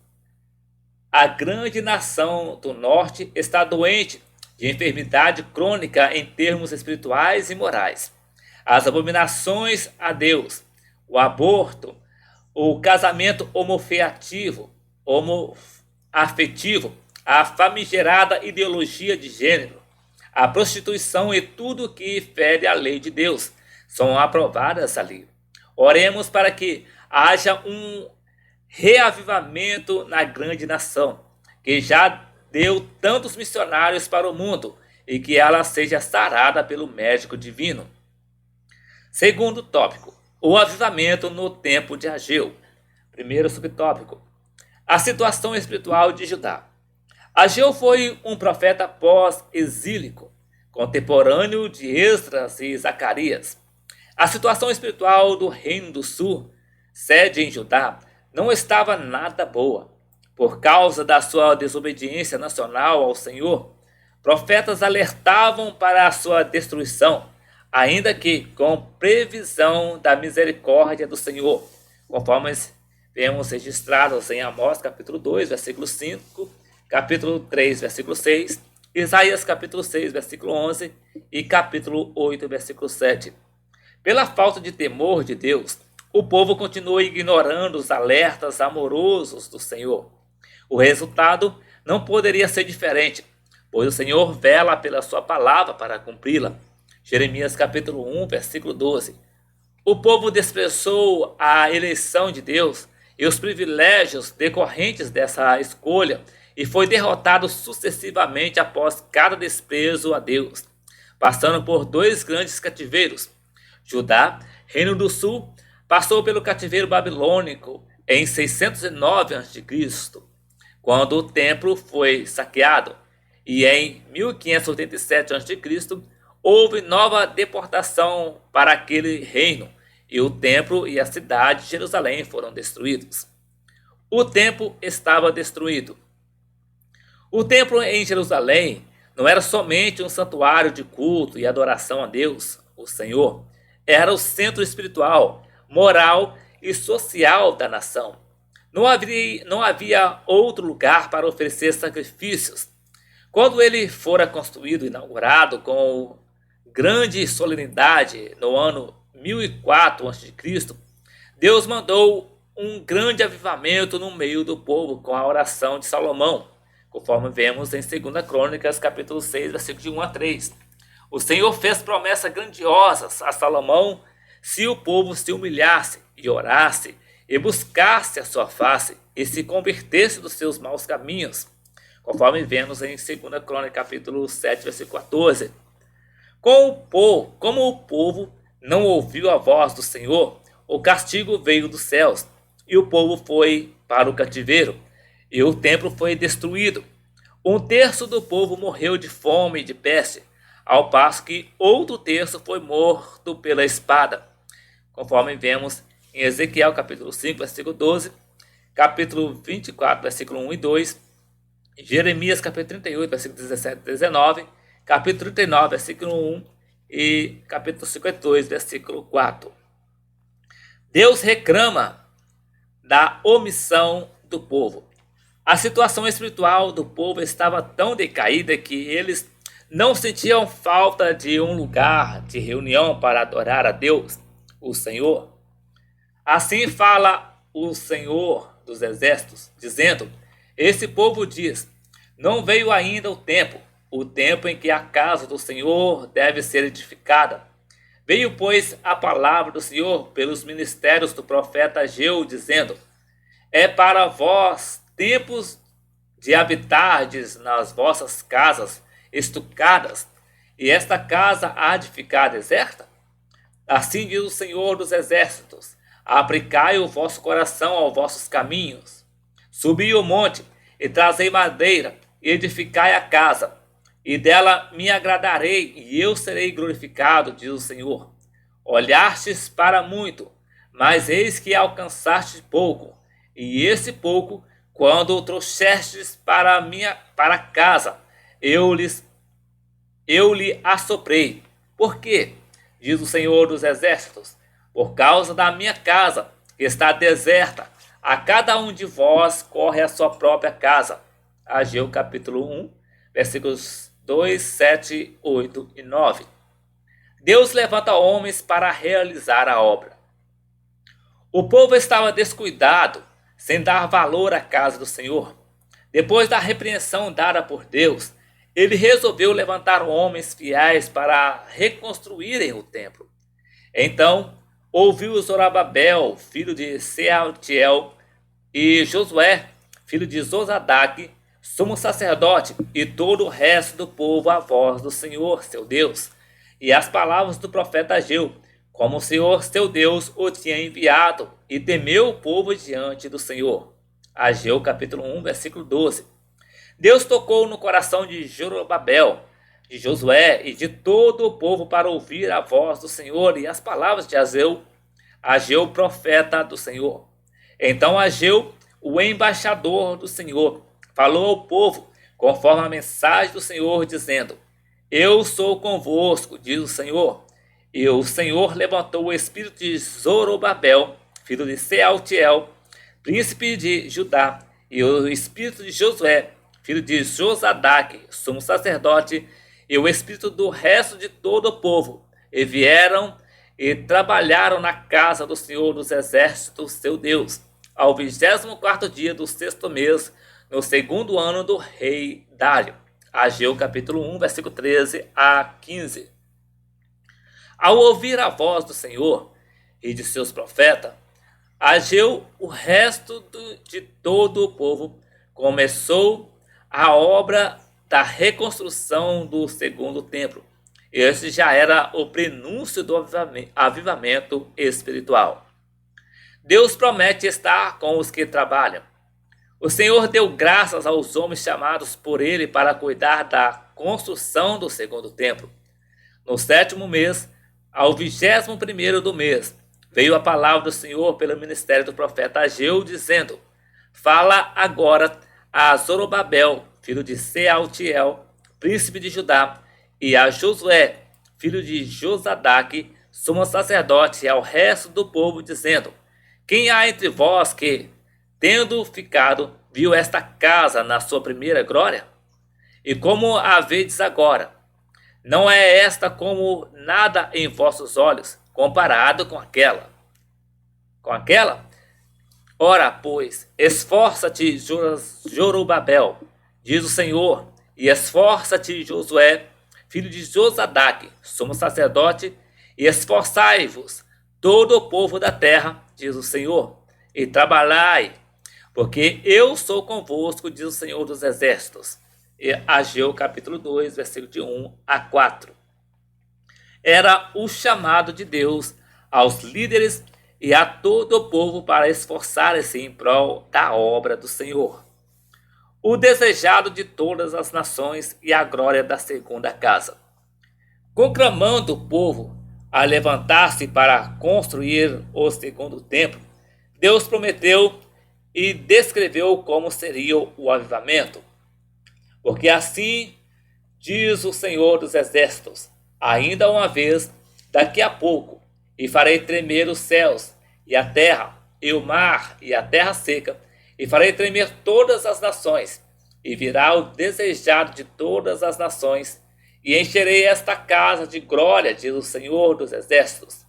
Speaker 1: A grande nação do norte está doente de enfermidade crônica em termos espirituais e morais. As abominações a Deus, o aborto, o casamento homoafetivo, a famigerada ideologia de gênero, a prostituição e tudo que fere a lei de Deus são aprovadas ali. Oremos para que haja um reavivamento na grande nação, que já deu tantos missionários para o mundo, e que ela seja sarada pelo médico divino. Segundo tópico, o avivamento no tempo de Ageu. Primeiro subtópico, a situação espiritual de Judá. Ageu foi um profeta pós-exílico, contemporâneo de Esdras e Zacarias. A situação espiritual do Reino do Sul, sede em Judá, não estava nada boa. Por causa da sua desobediência nacional ao Senhor, profetas alertavam para a sua destruição, ainda que com previsão da misericórdia do Senhor, conforme vemos registrados em Amós capítulo 2, versículo 5, capítulo 3, versículo 6, Isaías capítulo 6, versículo 11 e capítulo 8, versículo 7. Pela falta de temor de Deus, o povo continua ignorando os alertas amorosos do Senhor. O resultado não poderia ser diferente, pois o Senhor vela pela sua palavra para cumpri-la. Jeremias capítulo 1, versículo 12. O povo desprezou a eleição de Deus e os privilégios decorrentes dessa escolha e foi derrotado sucessivamente após cada desprezo a Deus, passando por dois grandes cativeiros. Judá, Reino do Sul, passou pelo cativeiro babilônico em 609 a.C., quando o templo foi saqueado, e em 1587 a.C., houve nova deportação para aquele reino, e o templo e a cidade de Jerusalém foram destruídos. O templo estava destruído. O templo em Jerusalém não era somente um santuário de culto e adoração a Deus, o Senhor. Era o centro espiritual, moral e social da nação. Não havia outro lugar para oferecer sacrifícios. Quando ele fora construído e inaugurado com grande solenidade no ano 1004 a.C., Deus mandou um grande avivamento no meio do povo com a oração de Salomão, conforme vemos em 2 Crônicas, capítulo 6, versículos de 1 a 3. O Senhor fez promessas grandiosas a Salomão se o povo se humilhasse e orasse e buscasse a sua face e se convertesse dos seus maus caminhos, conforme vemos em 2 Crônicas, capítulo 7, versículo 14. Como o povo não ouviu a voz do Senhor, o castigo veio dos céus, e o povo foi para o cativeiro, e o templo foi destruído. 1/3 do povo morreu de fome e de peste, ao passo que outro terço foi morto pela espada, conforme vemos em Ezequiel capítulo 5, versículo 12, capítulo 24, versículo 1 e 2, Jeremias capítulo 38, versículo 17 e 19, capítulo 39, versículo 1 e capítulo 52, versículo 4. Deus reclama da omissão do povo. A situação espiritual do povo estava tão decaída que eles não sentiam falta de um lugar de reunião para adorar a Deus, o Senhor. Assim fala o Senhor dos Exércitos, dizendo: esse povo diz, não veio ainda o tempo em que a casa do Senhor deve ser edificada. Veio, pois, a palavra do Senhor pelos ministérios do profeta Ageu, dizendo: é para vós tempos de habitardes nas vossas casas estucadas, e esta casa há de ficar deserta? Assim diz o Senhor dos Exércitos: aplicai o vosso coração aos vossos caminhos. Subi o monte, e trazei madeira, e edificai a casa, e dela me agradarei, e eu serei glorificado, diz o Senhor. Olhastes para muito, mas eis que alcançastes pouco, e esse pouco, quando o trouxestes para casa, eu lhe assoprei. Por quê? Diz o Senhor dos Exércitos: por causa da minha casa, que está deserta, a cada um de vós corre a sua própria casa. Ageu capítulo 1, versículos 2, 7, 8 e 9. Deus levanta homens para realizar a obra. O povo estava descuidado, sem dar valor à casa do Senhor. Depois da repreensão dada por Deus, ele resolveu levantar homens fiéis para reconstruírem o templo. Então, ouviu Zorobabel, filho de Sealtiel, e Josué, filho de Zosadaque, sumo sacerdote, e todo o resto do povo a voz do Senhor, seu Deus, e as palavras do profeta Ageu, como o Senhor, seu Deus, o tinha enviado, e temeu o povo diante do Senhor. Ageu capítulo 1, versículo 12. Deus tocou no coração de Zorobabel, de Josué e de todo o povo para ouvir a voz do Senhor e as palavras de Ageu, profeta do Senhor. Então Ageu, o embaixador do Senhor, falou ao povo, conforme a mensagem do Senhor, dizendo: eu sou convosco, diz o Senhor. E o Senhor levantou o espírito de Zorobabel, filho de Sealtiel, príncipe de Judá, e o espírito de Josué, filho de Josadaque, sumo sacerdote, e o espírito do resto de todo o povo, e vieram e trabalharam na casa do Senhor dos Exércitos, seu Deus, ao 24º dia do 6º mês, no 2º ano do rei Dário. Ageu capítulo 1, versículo 13 a 15. Ao ouvir a voz do Senhor e de seus profetas, Ageu, o resto de todo o povo, começou a obra da reconstrução do segundo templo. Este já era o prenúncio do avivamento espiritual. Deus promete estar com os que trabalham. O Senhor deu graças aos homens chamados por ele para cuidar da construção do segundo templo. No 7º mês, ao 21º do mês, veio a palavra do Senhor pelo ministério do profeta Ageu, dizendo: fala agora a Zorobabel, filho de Sealtiel, príncipe de Judá, e a Josué, filho de Josadaque, sumo sacerdote, e ao resto do povo, dizendo: Quem há entre vós que, tendo ficado, viu esta casa na sua primeira glória? E como a vedes agora, não é esta como nada em vossos olhos, comparado com aquela? Com aquela? Ora, pois, esforça-te, Zorobabel, diz o Senhor, e esforça-te, Josué, filho de Josadaque, sumo sacerdote, e esforçai-vos, todo o povo da terra, diz o Senhor, e trabalhai, porque eu sou convosco, diz o Senhor dos Exércitos. E Ageu capítulo 2, versículo de 1 a 4. Era o chamado de Deus aos líderes e a todo o povo para esforçarem-se em prol da obra do Senhor. O desejado de todas as nações e a glória da segunda casa. Conclamando o povo a levantar-se para construir o segundo templo, Deus prometeu e descreveu como seria o avivamento. Porque assim diz o Senhor dos Exércitos: ainda uma vez, daqui a pouco, e farei tremer os céus, e a terra, e o mar, e a terra seca, e farei tremer todas as nações, e virá o desejado de todas as nações, e encherei esta casa de glória, diz o Senhor dos Exércitos.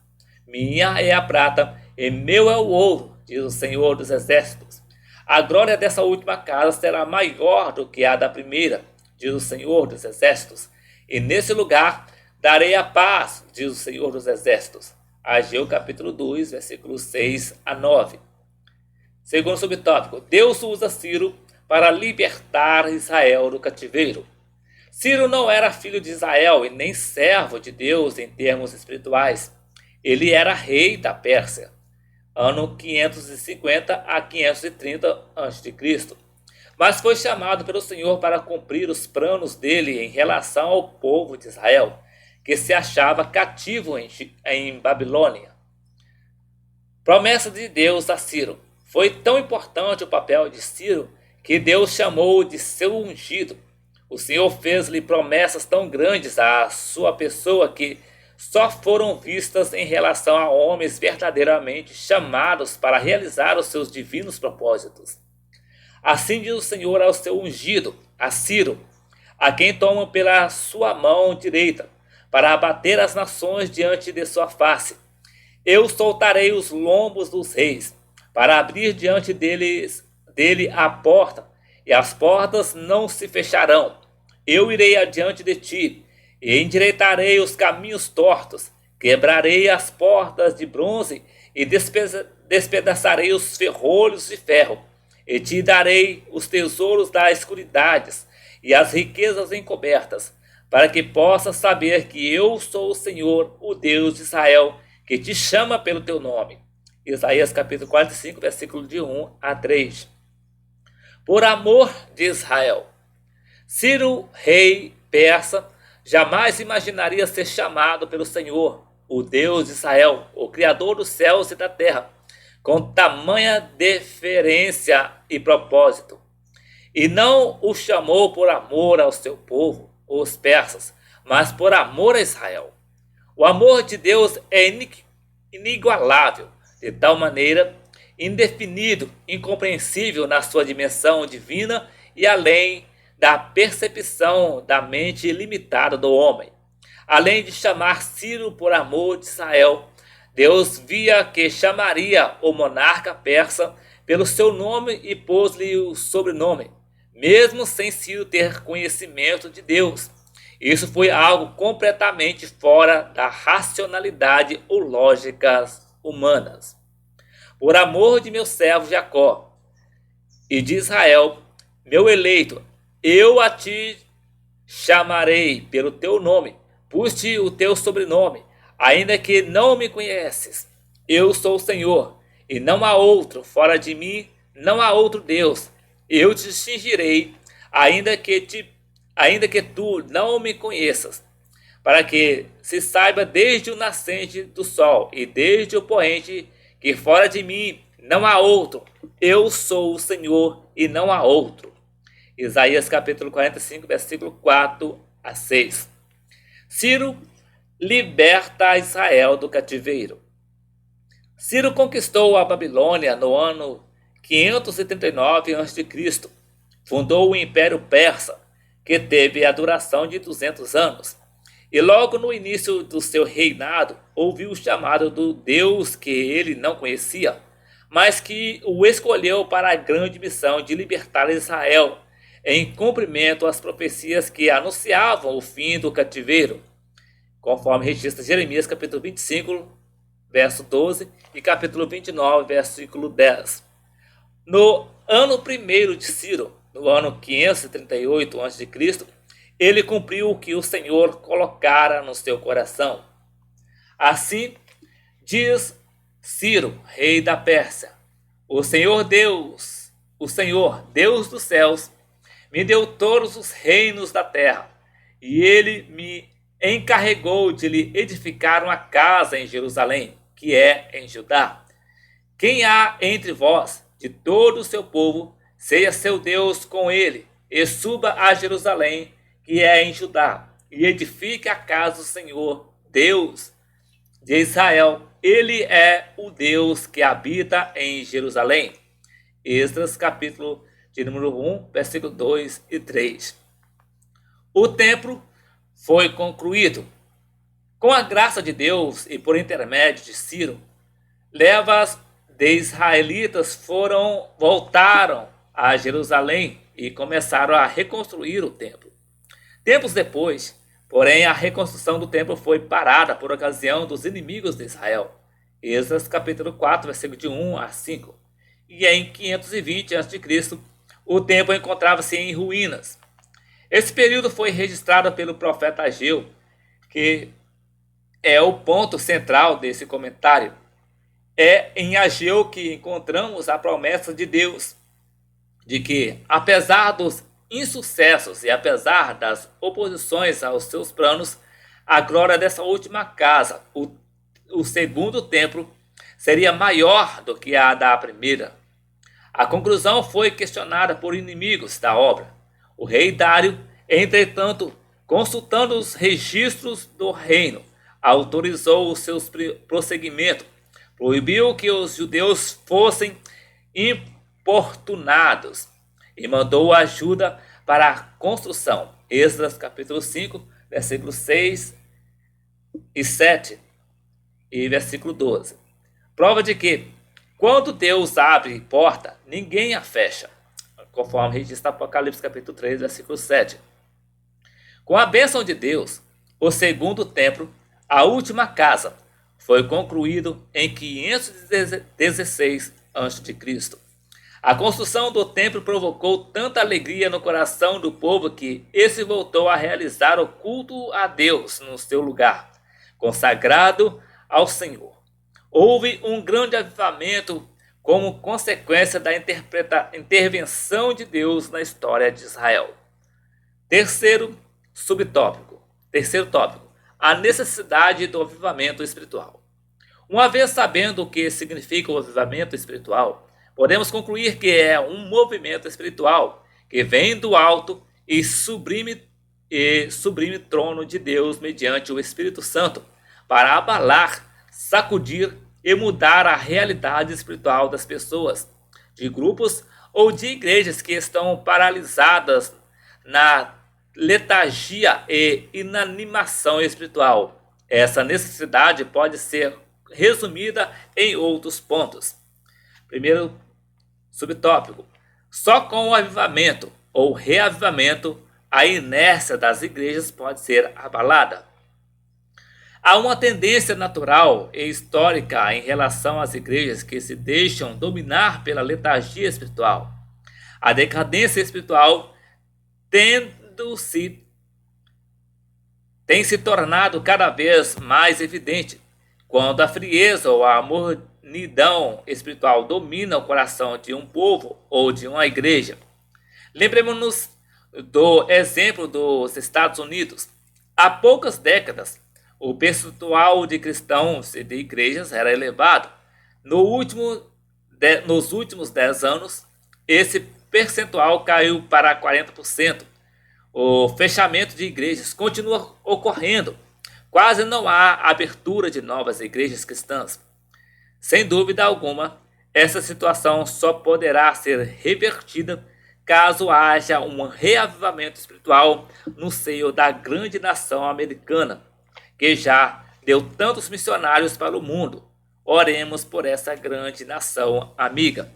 Speaker 1: Minha é a prata, e meu é o ouro, diz o Senhor dos Exércitos. A glória dessa última casa será maior do que a da primeira, diz o Senhor dos Exércitos. E nesse lugar darei a paz, diz o Senhor dos Exércitos. Ageu capítulo 2, versículos 6 a 9. Segundo subtópico, Deus usa Ciro para libertar Israel do cativeiro. Ciro não era filho de Israel e nem servo de Deus em termos espirituais. Ele era rei da Pérsia, ano 550 a 530 a.C., mas foi chamado pelo Senhor para cumprir os planos dele em relação ao povo de Israel, que se achava cativo em Babilônia. Promessa de Deus a Ciro. Foi tão importante o papel de Ciro que Deus chamou de seu ungido. O Senhor fez-lhe promessas tão grandes à sua pessoa que só foram vistas em relação a homens verdadeiramente chamados para realizar os seus divinos propósitos. Assim diz o Senhor ao seu ungido, a Ciro, a quem toma pela sua mão direita, para abater as nações diante de sua face. Eu soltarei os lombos dos reis, para abrir diante dele a porta, e as portas não se fecharão. Eu irei adiante de ti, e endireitarei os caminhos tortos, quebrarei as portas de bronze, e despedaçarei os ferrolhos de ferro, e te darei os tesouros das escuridades, e as riquezas encobertas, para que possas saber que eu sou o Senhor, o Deus de Israel, que te chama pelo teu nome. Isaías capítulo 45, versículo de 1 a 3. Por amor de Israel. Ciro, rei persa, jamais imaginaria ser chamado pelo Senhor, o Deus de Israel, o Criador dos céus e da terra, com tamanha deferência e propósito. E não o chamou por amor ao seu povo, os persas, mas por amor a Israel. O amor de Deus é inigualável, de tal maneira indefinido, incompreensível na sua dimensão divina e além da percepção da mente limitada do homem. Além de chamar Ciro por amor de Israel, Deus via que chamaria o monarca persa pelo seu nome e pôs-lhe o sobrenome, mesmo sem Ciro ter conhecimento de Deus. Isso foi algo completamente fora da racionalidade ou lógicas humanas. Por amor de meu servo Jacó e de Israel, meu eleito, eu a ti chamarei pelo teu nome, pus-te o teu sobrenome, ainda que não me conheces. Eu sou o Senhor, e não há outro, fora de mim não há outro Deus. Eu te cingirei, ainda que tu não me conheças, para que se saiba desde o nascente do sol e desde o poente, que fora de mim não há outro. Eu sou o Senhor e não há outro. Isaías capítulo 45, versículo 4 a 6. Ciro liberta Israel do cativeiro. Ciro conquistou a Babilônia no ano 539 a.C. Fundou o Império Persa, que teve a duração de 200 anos. E logo no início do seu reinado, ouviu o chamado do Deus que ele não conhecia, mas que o escolheu para a grande missão de libertar Israel, em cumprimento às profecias que anunciavam o fim do cativeiro, conforme registra Jeremias capítulo 25, verso 12 e capítulo 29, versículo 10. No ano 1º de Ciro, no ano 538 a.C., ele cumpriu o que o Senhor colocara no seu coração. Assim, diz Ciro, rei da Pérsia: o Senhor, Deus dos céus, me deu todos os reinos da terra, e ele me encarregou de lhe edificar uma casa em Jerusalém, que é em Judá. Quem há entre vós, de todo o seu povo, seja seu Deus com ele, e suba a Jerusalém, que é em Judá, e edifique a casa do Senhor, Deus de Israel. Ele é o Deus que habita em Jerusalém. Esdras, capítulo de número 1, versículo 2 e 3. O templo foi concluído. Com a graça de Deus e por intermédio de Ciro, levas de israelitas voltaram a Jerusalém e começaram a reconstruir o templo. Tempos depois, porém, a reconstrução do templo foi parada por ocasião dos inimigos de Israel. Esdras capítulo 4, versículo de 1 a 5. E em 520 a.C., o templo encontrava-se em ruínas. Esse período foi registrado pelo profeta Ageu, que é o ponto central desse comentário. É em Ageu que encontramos a promessa de Deus, de que, apesar dos insucessos e apesar das oposições aos seus planos, a glória dessa última casa, o segundo templo, seria maior do que a da primeira. A conclusão foi questionada por inimigos da obra. O rei Dário, entretanto, consultando os registros do reino, autorizou o seu prosseguimento, proibiu que os judeus fossem importunados e mandou ajuda para a construção. Esdras capítulo 5, versículos 6 e 7 e versículo 12. Prova de que, quando Deus abre porta, ninguém a fecha, conforme registra Apocalipse capítulo 3, versículo 7. Com a bênção de Deus, o segundo templo, a última casa, foi concluído em 516 a.C. A construção do templo provocou tanta alegria no coração do povo que esse voltou a realizar o culto a Deus no seu lugar, consagrado ao Senhor. Houve um grande avivamento como consequência da intervenção de Deus na história de Israel. Terceiro tópico, a necessidade do avivamento espiritual. Uma vez sabendo o que significa o avivamento espiritual, podemos concluir que é um movimento espiritual que vem do alto e sublime trono de Deus mediante o Espírito Santo para abalar, sacudir e mudar a realidade espiritual das pessoas, de grupos ou de igrejas que estão paralisadas na letargia e inanimação espiritual. Essa necessidade pode ser resumida em outros pontos. Primeiro subtópico: só com o avivamento ou reavivamento a inércia das igrejas pode ser abalada. Há uma tendência natural e histórica em relação às igrejas que se deixam dominar pela letargia espiritual. A decadência espiritual tem se tornado cada vez mais evidente quando a frieza ou a mornidão espiritual domina o coração de um povo ou de uma igreja. Lembremos-nos do exemplo dos Estados Unidos. Há poucas décadas, o percentual de cristãos e de igrejas era elevado. Nos últimos 10 anos, esse percentual caiu para 40%. O fechamento de igrejas continua ocorrendo. Quase não há abertura de novas igrejas cristãs. Sem dúvida alguma, essa situação só poderá ser revertida caso haja um reavivamento espiritual no seio da grande nação americana, que já deu tantos missionários para o mundo. Oremos por essa grande nação amiga.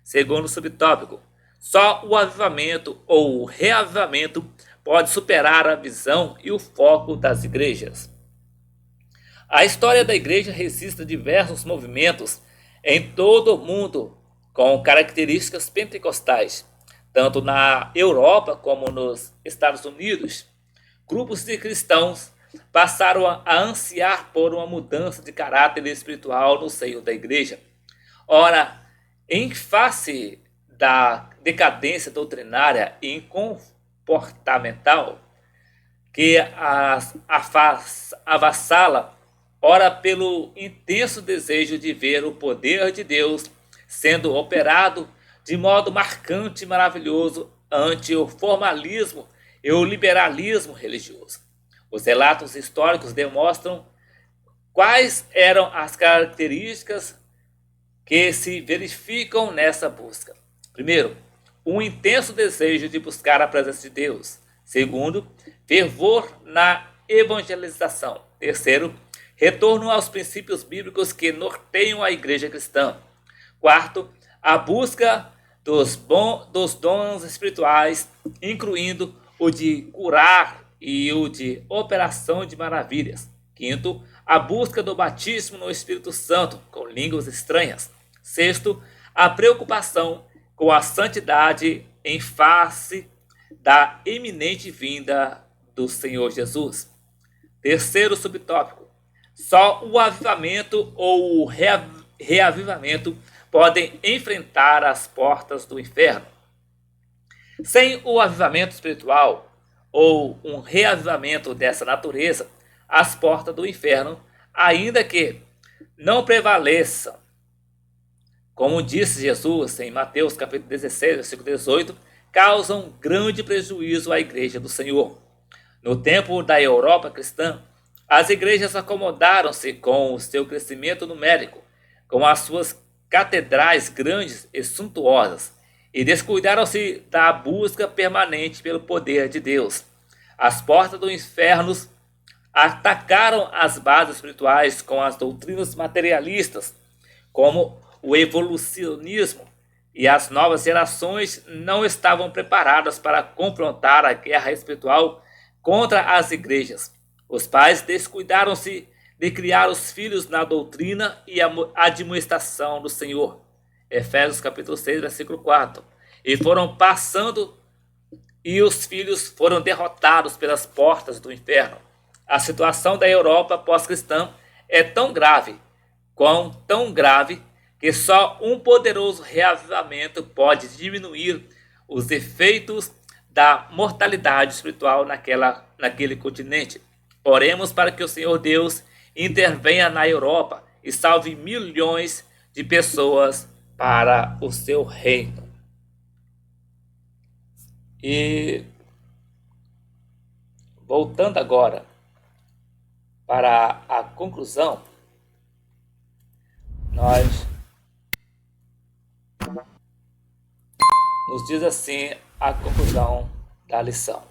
Speaker 1: Segundo subtópico, só o avivamento ou o reavivamento pode superar a visão e o foco das igrejas. A história da igreja registra diversos movimentos em todo o mundo com características pentecostais, tanto na Europa como nos Estados Unidos. Grupos de cristãos passaram a ansiar por uma mudança de caráter espiritual no seio da igreja. Ora, em face da decadência doutrinária e comportamental que avassala, ora pelo intenso desejo de ver o poder de Deus sendo operado de modo marcante e maravilhoso ante o formalismo e o liberalismo religioso. Os relatos históricos demonstram quais eram as características que se verificam nessa busca. Primeiro, um intenso desejo de buscar a presença de Deus. Segundo, fervor na evangelização. Terceiro, retorno aos princípios bíblicos que norteiam a igreja cristã. Quarto, a busca dos dons espirituais, incluindo o de curar e o de operação de maravilhas. Quinto, a busca do batismo no Espírito Santo, com línguas estranhas. Sexto, a preocupação com a santidade em face da iminente vinda do Senhor Jesus. Terceiro subtópico, só o avivamento ou o reavivamento podem enfrentar as portas do inferno. Sem o avivamento espiritual ou um reavivamento dessa natureza, as portas do inferno, ainda que não prevaleçam, como disse Jesus em Mateus capítulo 16, versículo 18, causam grande prejuízo à igreja do Senhor. No tempo da Europa cristã, as igrejas acomodaram-se com o seu crescimento numérico, com as suas catedrais grandes e suntuosas, e descuidaram-se da busca permanente pelo poder de Deus. As portas do inferno atacaram as bases espirituais com as doutrinas materialistas, como o evolucionismo, e as novas gerações não estavam preparadas para confrontar a guerra espiritual contra as igrejas. Os pais descuidaram-se de criar os filhos na doutrina e a admoestação do Senhor. Efésios capítulo 6, versículo 4. E foram passando e os filhos foram derrotados pelas portas do inferno. A situação da Europa pós-cristã é tão grave que só um poderoso reavivamento pode diminuir os efeitos da mortalidade espiritual naquele continente. Oremos para que o Senhor Deus intervenha na Europa e salve milhões de pessoas para o seu reino. E voltando agora para a conclusão, nos diz assim a conclusão da lição.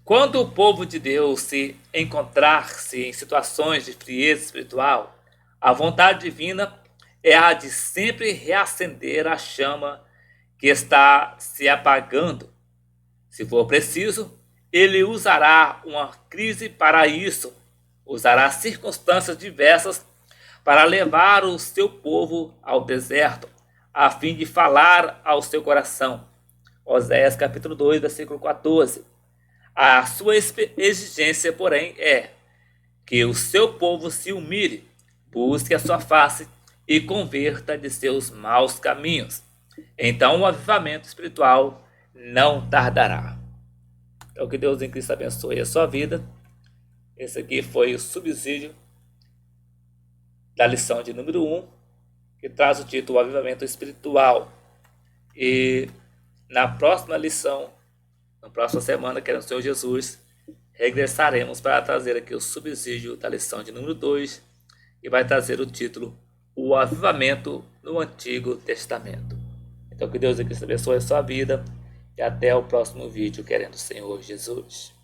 Speaker 1: Quando o povo de Deus se encontrar-se em situações de frieza espiritual, a vontade divina é a de sempre reacender a chama que está se apagando. Se for preciso, ele usará uma crise para isso, usará circunstâncias diversas para levar o seu povo ao deserto, a fim de falar ao seu coração. Oséias capítulo 2, versículo 14. A sua exigência, porém, é que o seu povo se humilhe, busque a sua face e converta de seus maus caminhos. Então o avivamento espiritual não tardará. Então que Deus em Cristo abençoe a sua vida. Esse aqui foi o subsídio da lição de número 1. que traz o título Avivamento Espiritual. E na próxima lição, na próxima semana, querendo o Senhor Jesus, regressaremos para trazer aqui o subsídio da lição de número 2 e vai trazer o título O Avivamento no Antigo Testamento. Então que Deus aqui abençoe a sua vida e até o próximo vídeo, querendo o Senhor Jesus.